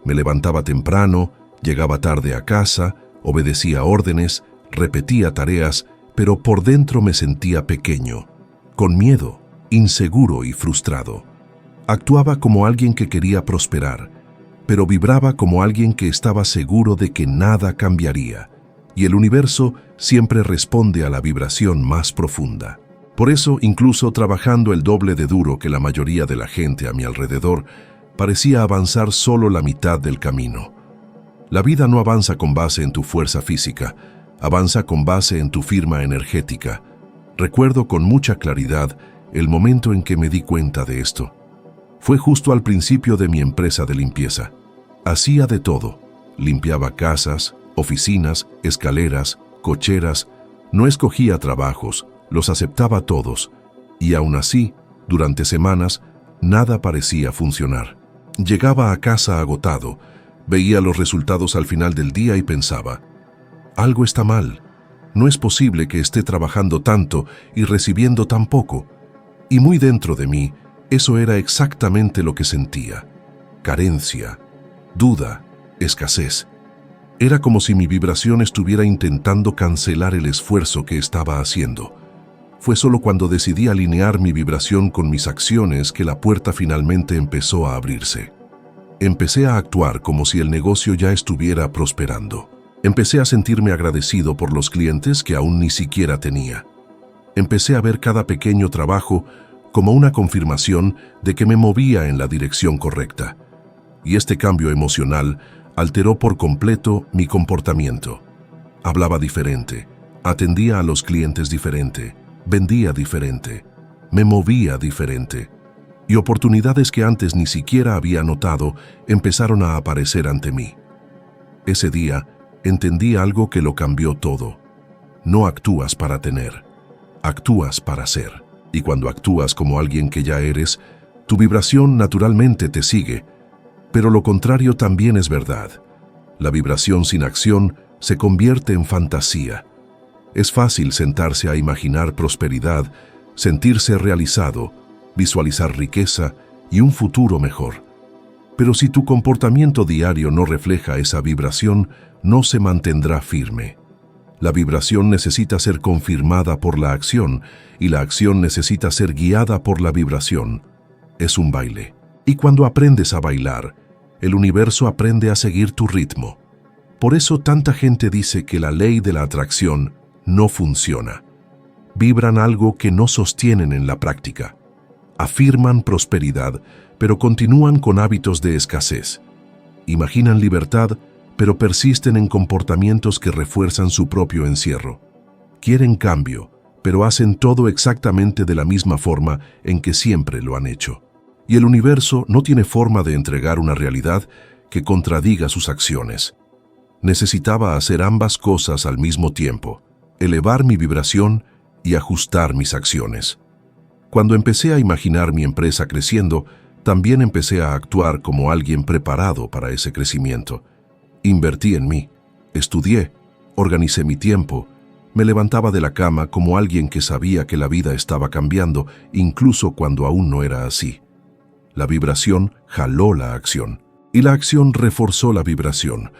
Me levantaba temprano, llegaba tarde a casa, obedecía órdenes, repetía tareas, pero por dentro me sentía pequeño, con miedo, inseguro y frustrado. Actuaba como alguien que quería prosperar, pero vibraba como alguien que estaba seguro de que nada cambiaría, y el universo siempre responde a la vibración más profunda. Por eso, incluso trabajando el doble de duro que la mayoría de la gente a mi alrededor, parecía avanzar solo la mitad del camino. La vida no avanza con base en tu fuerza física, avanza con base en tu firma energética. Recuerdo con mucha claridad el momento en que me di cuenta de esto. Fue justo al principio de mi empresa de limpieza. Hacía de todo. Limpiaba casas, oficinas, escaleras, cocheras. No escogía trabajos, los aceptaba todos. Y aún así, durante semanas, nada parecía funcionar. Llegaba a casa agotado, veía los resultados al final del día y pensaba, algo está mal. No es posible que esté trabajando tanto y recibiendo tan poco. Y muy dentro de mí, eso era exactamente lo que sentía. Carencia, duda, escasez. Era como si mi vibración estuviera intentando cancelar el esfuerzo que estaba haciendo. Fue solo cuando decidí alinear mi vibración con mis acciones que la puerta finalmente empezó a abrirse. Empecé a actuar como si el negocio ya estuviera prosperando. Empecé a sentirme agradecido por los clientes que aún ni siquiera tenía. Empecé a ver cada pequeño trabajo como una confirmación de que me movía en la dirección correcta. Y este cambio emocional alteró por completo mi comportamiento. Hablaba diferente, atendía a los clientes diferente, vendía diferente, me movía diferente. Y oportunidades que antes ni siquiera había notado empezaron a aparecer ante mí. Ese día, entendí algo que lo cambió todo. No actúas para tener, actúas para ser. Y cuando actúas como alguien que ya eres, tu vibración naturalmente te sigue. Pero lo contrario también es verdad. La vibración sin acción se convierte en fantasía. Es fácil sentarse a imaginar prosperidad, sentirse realizado, visualizar riqueza y un futuro mejor. Pero si tu comportamiento diario no refleja esa vibración, no se mantendrá firme. La vibración necesita ser confirmada por la acción y la acción necesita ser guiada por la vibración. Es un baile. Y cuando aprendes a bailar, el universo aprende a seguir tu ritmo. Por eso tanta gente dice que la ley de la atracción no funciona. Vibran algo que no sostienen en la práctica. Afirman prosperidad, pero continúan con hábitos de escasez. Imaginan libertad, pero persisten en comportamientos que refuerzan su propio encierro. Quieren cambio, pero hacen todo exactamente de la misma forma en que siempre lo han hecho. Y el universo no tiene forma de entregar una realidad que contradiga sus acciones. Necesitaba hacer ambas cosas al mismo tiempo, elevar mi vibración y ajustar mis acciones. Cuando empecé a imaginar mi empresa creciendo, también empecé a actuar como alguien preparado para ese crecimiento. Invertí en mí, estudié, organicé mi tiempo, me levantaba de la cama como alguien que sabía que la vida estaba cambiando, incluso cuando aún no era así. La vibración jaló la acción, y la acción reforzó la vibración.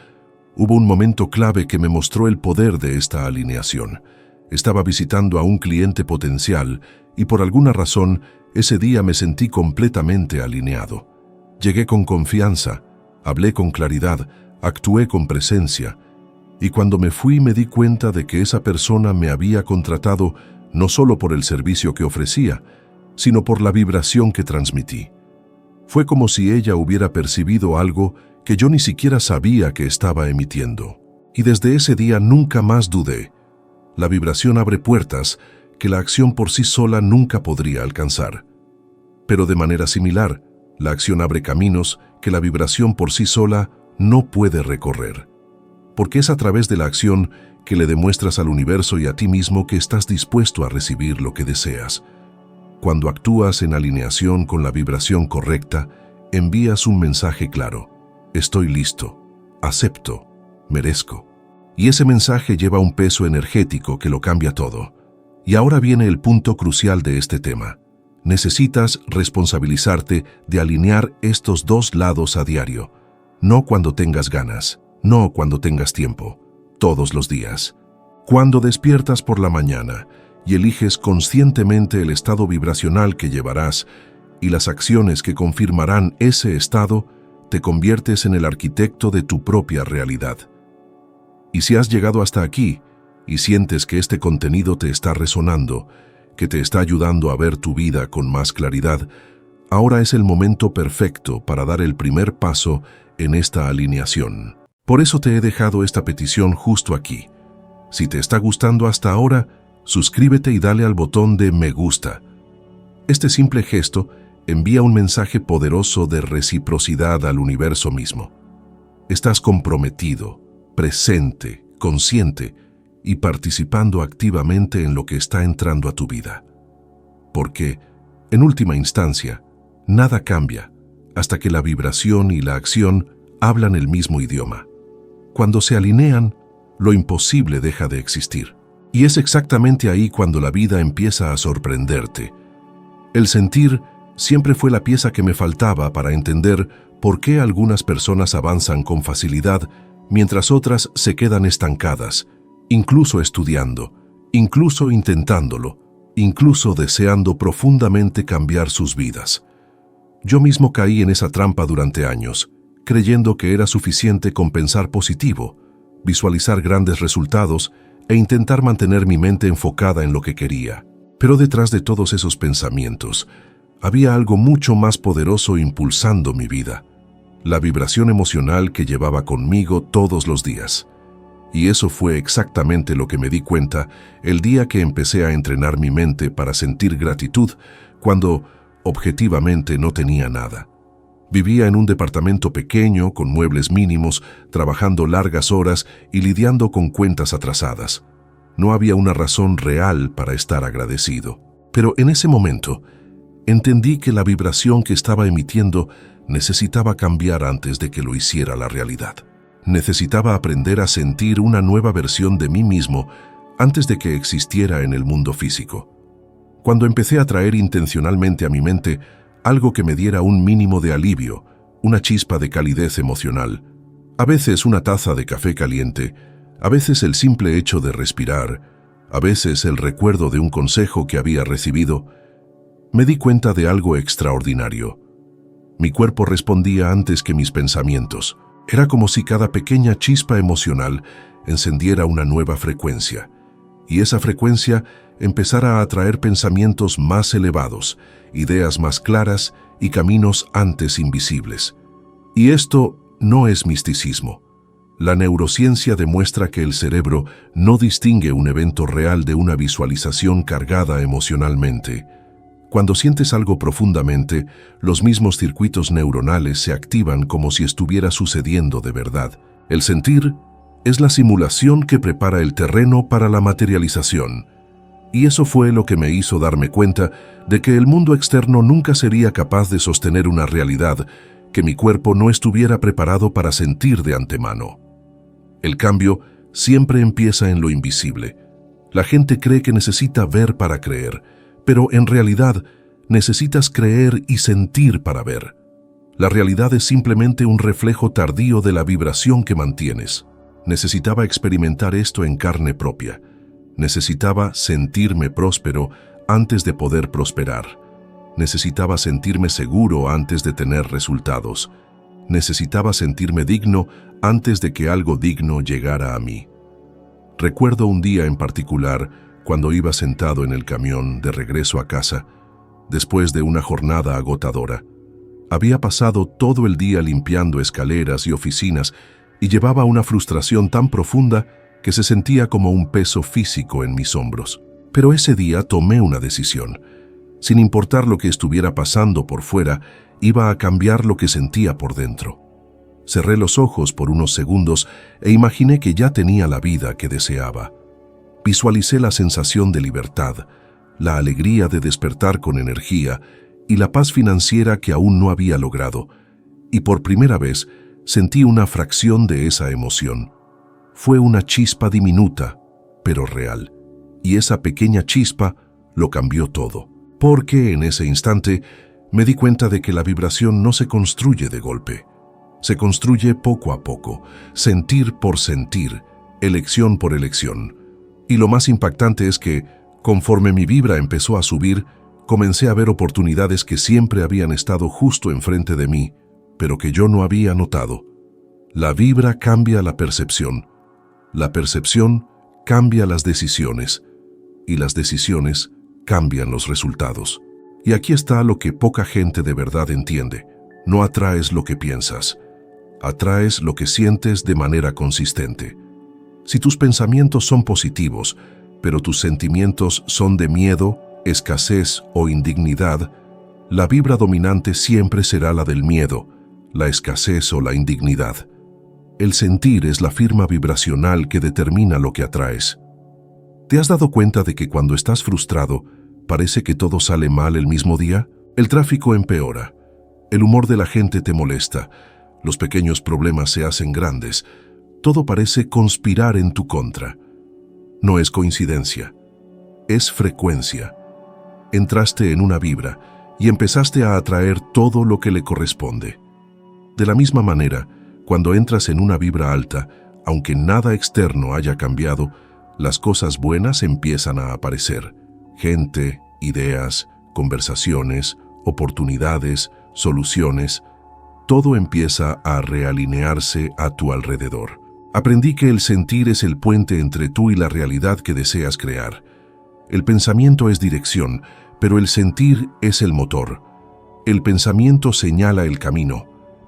Hubo un momento clave que me mostró el poder de esta alineación. Estaba visitando a un cliente potencial y por alguna razón ese día me sentí completamente alineado. Llegué con confianza, hablé con claridad, actué con presencia, y cuando me fui me di cuenta de que esa persona me había contratado no solo por el servicio que ofrecía, sino por la vibración que transmití. Fue como si ella hubiera percibido algo que yo ni siquiera sabía que estaba emitiendo. Y desde ese día nunca más dudé. La vibración abre puertas que la acción por sí sola nunca podría alcanzar. Pero de manera similar, la acción abre caminos que la vibración por sí sola no puede recorrer. Porque es a través de la acción que le demuestras al universo y a ti mismo que estás dispuesto a recibir lo que deseas. Cuando actúas en alineación con la vibración correcta, envías un mensaje claro. Estoy listo, acepto, merezco. Y ese mensaje lleva un peso energético que lo cambia todo. Y ahora viene el punto crucial de este tema. Necesitas responsabilizarte de alinear estos dos lados a diario. No cuando tengas ganas, no cuando tengas tiempo, todos los días. Cuando despiertas por la mañana y eliges conscientemente el estado vibracional que llevarás y las acciones que confirmarán ese estado, te conviertes en el arquitecto de tu propia realidad. Y si has llegado hasta aquí y sientes que este contenido te está resonando, que te está ayudando a ver tu vida con más claridad, ahora es el momento perfecto para dar el primer paso en esta alineación. Por eso te he dejado esta petición justo aquí. Si te está gustando hasta ahora, suscríbete y dale al botón de me gusta. Este simple gesto envía un mensaje poderoso de reciprocidad al universo mismo. Estás comprometido, presente, consciente y participando activamente en lo que está entrando a tu vida. Porque, en última instancia, nada cambia hasta que la vibración y la acción hablan el mismo idioma. Cuando se alinean, lo imposible deja de existir. Y es exactamente ahí cuando la vida empieza a sorprenderte. El sentir siempre fue la pieza que me faltaba para entender por qué algunas personas avanzan con facilidad mientras otras se quedan estancadas, incluso estudiando, incluso intentándolo, incluso deseando profundamente cambiar sus vidas. Yo mismo caí en esa trampa durante años, creyendo que era suficiente con pensar positivo, visualizar grandes resultados e intentar mantener mi mente enfocada en lo que quería. Pero detrás de todos esos pensamientos, había algo mucho más poderoso impulsando mi vida, la vibración emocional que llevaba conmigo todos los días. Y eso fue exactamente lo que me di cuenta el día que empecé a entrenar mi mente para sentir gratitud cuando objetivamente no tenía nada. Vivía en un departamento pequeño, con muebles mínimos, trabajando largas horas y lidiando con cuentas atrasadas. No había una razón real para estar agradecido. Pero en ese momento, entendí que la vibración que estaba emitiendo necesitaba cambiar antes de que lo hiciera la realidad. Necesitaba aprender a sentir una nueva versión de mí mismo antes de que existiera en el mundo físico. Cuando empecé a traer intencionalmente a mi mente algo que me diera un mínimo de alivio, una chispa de calidez emocional, a veces una taza de café caliente, a veces el simple hecho de respirar, a veces el recuerdo de un consejo que había recibido, me di cuenta de algo extraordinario. Mi cuerpo respondía antes que mis pensamientos. Era como si cada pequeña chispa emocional encendiera una nueva frecuencia, y esa frecuencia empezara a atraer pensamientos más elevados, ideas más claras y caminos antes invisibles. Y esto no es misticismo. La neurociencia demuestra que el cerebro no distingue un evento real de una visualización cargada emocionalmente. Cuando sientes algo profundamente, los mismos circuitos neuronales se activan como si estuviera sucediendo de verdad. El sentir es la simulación que prepara el terreno para la materialización. Y eso fue lo que me hizo darme cuenta de que el mundo externo nunca sería capaz de sostener una realidad que mi cuerpo no estuviera preparado para sentir de antemano. El cambio siempre empieza en lo invisible. La gente cree que necesita ver para creer, pero en realidad necesitas creer y sentir para ver. La realidad es simplemente un reflejo tardío de la vibración que mantienes. Necesitaba experimentar esto en carne propia. Necesitaba sentirme próspero antes de poder prosperar. Necesitaba sentirme seguro antes de tener resultados. Necesitaba sentirme digno antes de que algo digno llegara a mí. Recuerdo un día en particular cuando iba sentado en el camión de regreso a casa, después de una jornada agotadora. Había pasado todo el día limpiando escaleras y oficinas y llevaba una frustración tan profunda que se sentía como un peso físico en mis hombros. Pero ese día tomé una decisión. Sin importar lo que estuviera pasando por fuera, iba a cambiar lo que sentía por dentro. Cerré los ojos por unos segundos e imaginé que ya tenía la vida que deseaba. Visualicé la sensación de libertad, la alegría de despertar con energía y la paz financiera que aún no había logrado. Y por primera vez sentí una fracción de esa emoción. Fue una chispa diminuta, pero real. Y esa pequeña chispa lo cambió todo. Porque en ese instante me di cuenta de que la vibración no se construye de golpe. Se construye poco a poco, sentir por sentir, elección por elección. Y lo más impactante es que, conforme mi vibra empezó a subir, comencé a ver oportunidades que siempre habían estado justo enfrente de mí, pero que yo no había notado. La vibra cambia la percepción cambia las decisiones, y las decisiones cambian los resultados. Y aquí está lo que poca gente de verdad entiende. No atraes lo que piensas, atraes lo que sientes de manera consistente. Si tus pensamientos son positivos, pero tus sentimientos son de miedo, escasez o indignidad, la vibra dominante siempre será la del miedo, la escasez o la indignidad. El sentir es la firma vibracional que determina lo que atraes. ¿Te has dado cuenta de que cuando estás frustrado, parece que todo sale mal el mismo día? El tráfico empeora, el humor de la gente te molesta, los pequeños problemas se hacen grandes, todo parece conspirar en tu contra. No es coincidencia, es frecuencia. Entraste en una vibra y empezaste a atraer todo lo que le corresponde. De la misma manera, cuando entras en una vibra alta, aunque nada externo haya cambiado, las cosas buenas empiezan a aparecer. Gente, ideas, conversaciones, oportunidades, soluciones, todo empieza a realinearse a tu alrededor. Aprendí que el sentir es el puente entre tú y la realidad que deseas crear. El pensamiento es dirección, pero el sentir es el motor. El pensamiento señala el camino,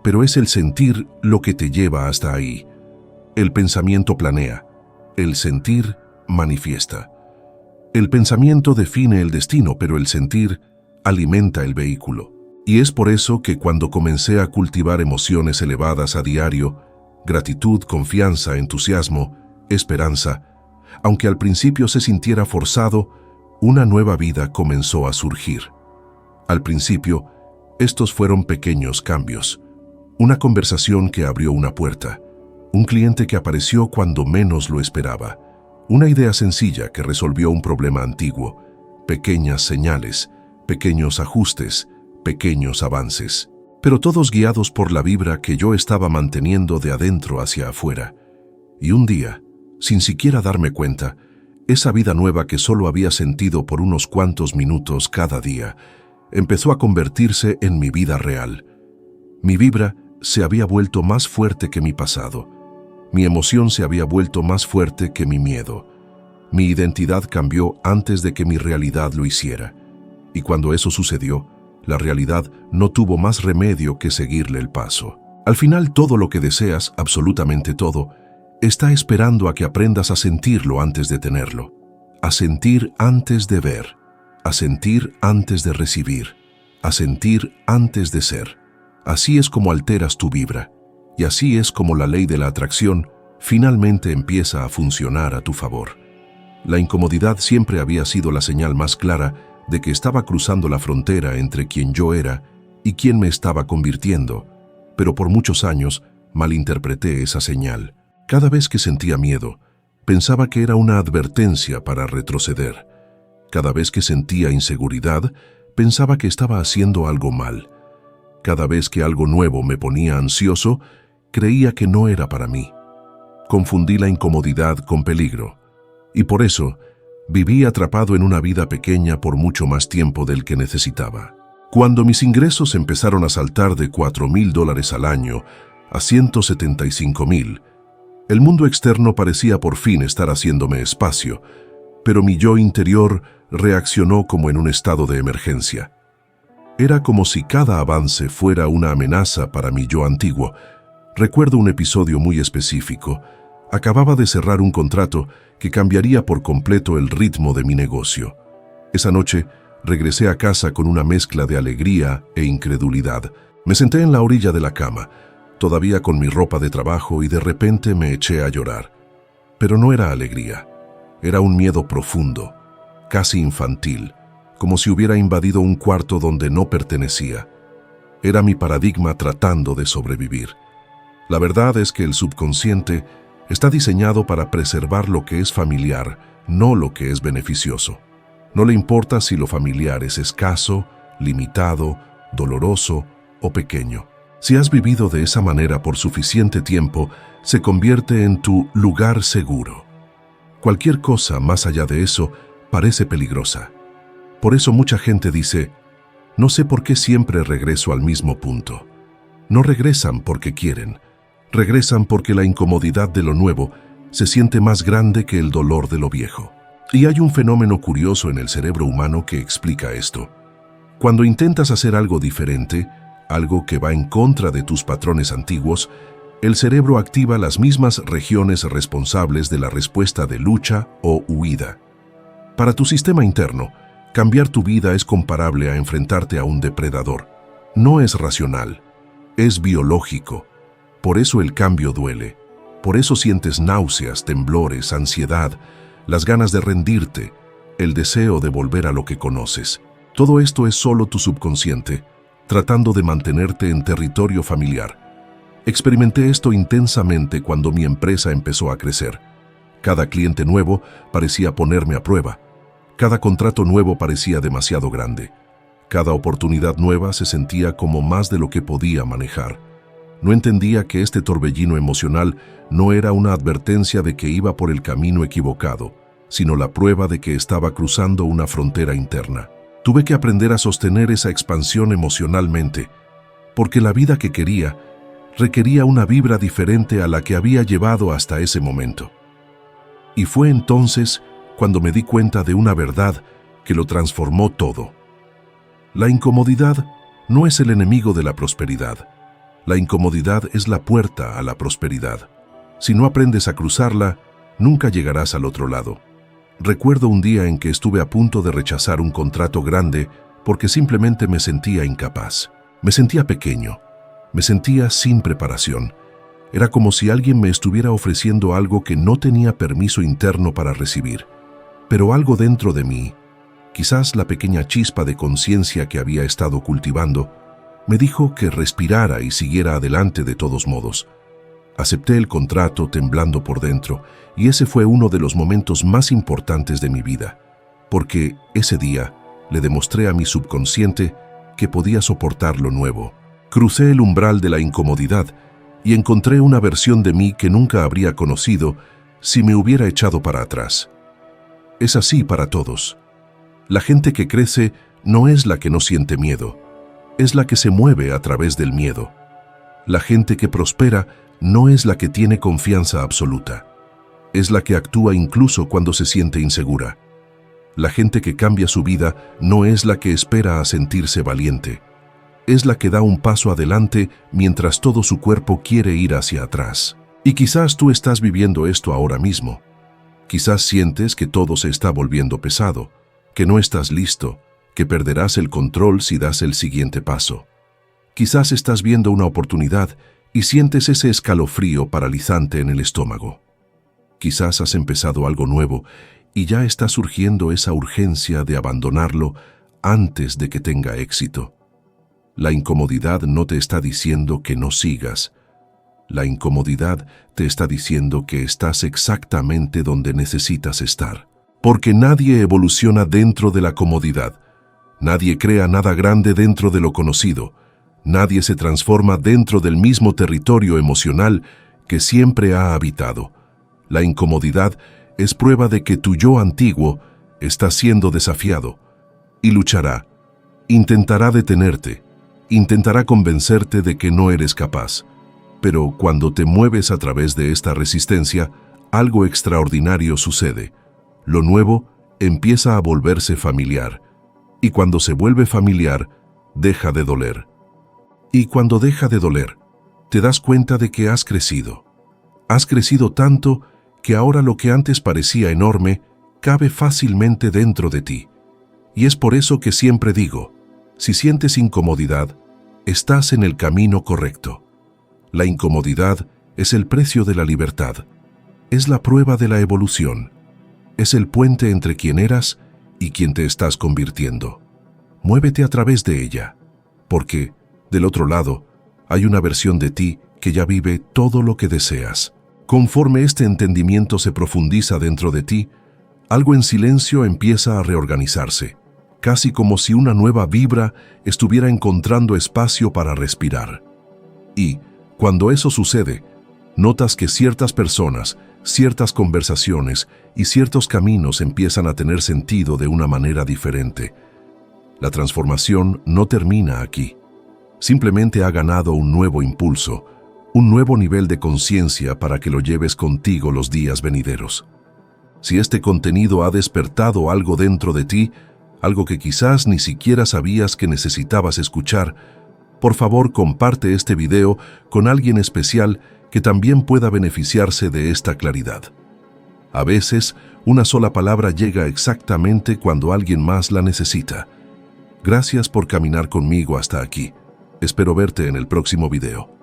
pero es el sentir lo que te lleva hasta ahí. El pensamiento planea, el sentir manifiesta. El pensamiento define el destino, pero el sentir alimenta el vehículo. Y es por eso que cuando comencé a cultivar emociones elevadas a diario, gratitud, confianza, entusiasmo, esperanza, aunque al principio se sintiera forzado, una nueva vida comenzó a surgir. Al principio, estos fueron pequeños cambios. Una conversación que abrió una puerta, un cliente que apareció cuando menos lo esperaba, una idea sencilla que resolvió un problema antiguo, pequeñas señales, pequeños ajustes, pequeños avances, pero todos guiados por la vibra que yo estaba manteniendo de adentro hacia afuera. Y un día, sin siquiera darme cuenta, esa vida nueva que solo había sentido por unos cuantos minutos cada día, empezó a convertirse en mi vida real. Mi vibra se había vuelto más fuerte que mi pasado. Mi emoción se había vuelto más fuerte que mi miedo. Mi identidad cambió antes de que mi realidad lo hiciera. Y cuando eso sucedió, la realidad no tuvo más remedio que seguirle el paso. Al final, todo lo que deseas, absolutamente todo, está esperando a que aprendas a sentirlo antes de tenerlo, a sentir antes de ver, a sentir antes de recibir, a sentir antes de ser. Así es como alteras tu vibra, y así es como la ley de la atracción finalmente empieza a funcionar a tu favor. La incomodidad siempre había sido la señal más clara de que estaba cruzando la frontera entre quien yo era y quien me estaba convirtiendo, pero por muchos años malinterpreté esa señal. Cada vez que sentía miedo, pensaba que era una advertencia para retroceder. Cada vez que sentía inseguridad, pensaba que estaba haciendo algo mal. Cada vez que algo nuevo me ponía ansioso, creía que no era para mí. Confundí la incomodidad con peligro, y por eso viví atrapado en una vida pequeña por mucho más tiempo del que necesitaba. Cuando mis ingresos empezaron a saltar de $4,000 al año a $175,000, el mundo externo parecía por fin estar haciéndome espacio, pero mi yo interior reaccionó como en un estado de emergencia. Era como si cada avance fuera una amenaza para mi yo antiguo. Recuerdo un episodio muy específico. Acababa de cerrar un contrato que cambiaría por completo el ritmo de mi negocio. Esa noche regresé a casa con una mezcla de alegría e incredulidad. Me senté en la orilla de la cama, todavía con mi ropa de trabajo, y de repente me eché a llorar. Pero no era alegría, era un miedo profundo, casi infantil, como si hubiera invadido un cuarto donde no pertenecía. Era mi paradigma tratando de sobrevivir. La verdad es que el subconsciente está diseñado para preservar lo que es familiar, no lo que es beneficioso. No le importa si lo familiar es escaso, limitado, doloroso o pequeño. Si has vivido de esa manera por suficiente tiempo, se convierte en tu lugar seguro. Cualquier cosa más allá de eso parece peligrosa. Por eso mucha gente dice, no sé por qué siempre regreso al mismo punto. No regresan porque quieren. Regresan porque la incomodidad de lo nuevo se siente más grande que el dolor de lo viejo. Y hay un fenómeno curioso en el cerebro humano que explica esto. Cuando intentas hacer algo diferente, algo que va en contra de tus patrones antiguos, el cerebro activa las mismas regiones responsables de la respuesta de lucha o huida. Para tu sistema interno, cambiar tu vida es comparable a enfrentarte a un depredador. No es racional, es biológico. Por eso el cambio duele. Por eso sientes náuseas, temblores, ansiedad, las ganas de rendirte, el deseo de volver a lo que conoces. Todo esto es solo tu subconsciente, tratando de mantenerte en territorio familiar. Experimenté esto intensamente cuando mi empresa empezó a crecer. Cada cliente nuevo parecía ponerme a prueba. Cada contrato nuevo parecía demasiado grande. Cada oportunidad nueva se sentía como más de lo que podía manejar. No entendía que este torbellino emocional no era una advertencia de que iba por el camino equivocado, sino la prueba de que estaba cruzando una frontera interna. Tuve que aprender a sostener esa expansión emocionalmente, porque la vida que quería requería una vibra diferente a la que había llevado hasta ese momento. Y fue entonces cuando me di cuenta de una verdad que lo transformó todo. La incomodidad no es el enemigo de la prosperidad. La incomodidad es la puerta a la prosperidad. Si no aprendes a cruzarla, nunca llegarás al otro lado. Recuerdo un día en que estuve a punto de rechazar un contrato grande porque simplemente me sentía incapaz. Me sentía pequeño, me sentía sin preparación. Era como si alguien me estuviera ofreciendo algo que no tenía permiso interno para recibir. Pero algo dentro de mí, quizás la pequeña chispa de conciencia que había estado cultivando, me dijo que respirara y siguiera adelante de todos modos. Acepté el contrato temblando por dentro, y ese fue uno de los momentos más importantes de mi vida, porque ese día le demostré a mi subconsciente que podía soportar lo nuevo. Crucé el umbral de la incomodidad y encontré una versión de mí que nunca habría conocido si me hubiera echado para atrás. Es así para todos. La gente que crece no es la que no siente miedo, es la que se mueve a través del miedo. La gente que prospera no es la que tiene confianza absoluta, es la que actúa incluso cuando se siente insegura. La gente que cambia su vida no es la que espera a sentirse valiente, es la que da un paso adelante mientras todo su cuerpo quiere ir hacia atrás. Y quizás tú estás viviendo esto ahora mismo. Quizás sientes que todo se está volviendo pesado, que no estás listo, que perderás el control si das el siguiente paso. Quizás estás viendo una oportunidad y sientes ese escalofrío paralizante en el estómago. Quizás has empezado algo nuevo y ya está surgiendo esa urgencia de abandonarlo antes de que tenga éxito. La incomodidad no te está diciendo que no sigas. La incomodidad te está diciendo que estás exactamente donde necesitas estar. Porque nadie evoluciona dentro de la comodidad. Nadie crea nada grande dentro de lo conocido. Nadie se transforma dentro del mismo territorio emocional que siempre ha habitado. La incomodidad es prueba de que tu yo antiguo está siendo desafiado y luchará, intentará detenerte, intentará convencerte de que no eres capaz. Pero cuando te mueves a través de esta resistencia, algo extraordinario sucede. Lo nuevo empieza a volverse familiar, y cuando se vuelve familiar, deja de doler. Y cuando deja de doler, te das cuenta de que has crecido. Has crecido tanto que ahora lo que antes parecía enorme cabe fácilmente dentro de ti. Y es por eso que siempre digo, si sientes incomodidad, estás en el camino correcto. La incomodidad es el precio de la libertad, es la prueba de la evolución, es el puente entre quien eras y quien te estás convirtiendo. Muévete a través de ella, porque, del otro lado, hay una versión de ti que ya vive todo lo que deseas. Conforme este entendimiento se profundiza dentro de ti, algo en silencio empieza a reorganizarse, casi como si una nueva vibra estuviera encontrando espacio para respirar. Y, cuando eso sucede, notas que ciertas personas, ciertas conversaciones y ciertos caminos empiezan a tener sentido de una manera diferente. La transformación no termina aquí. Simplemente ha ganado un nuevo impulso, un nuevo nivel de conciencia para que lo lleves contigo los días venideros. Si este contenido ha despertado algo dentro de ti, algo que quizás ni siquiera sabías que necesitabas escuchar, por favor comparte este video con alguien especial que también pueda beneficiarse de esta claridad. A veces, una sola palabra llega exactamente cuando alguien más la necesita. Gracias por caminar conmigo hasta aquí. Espero verte en el próximo video.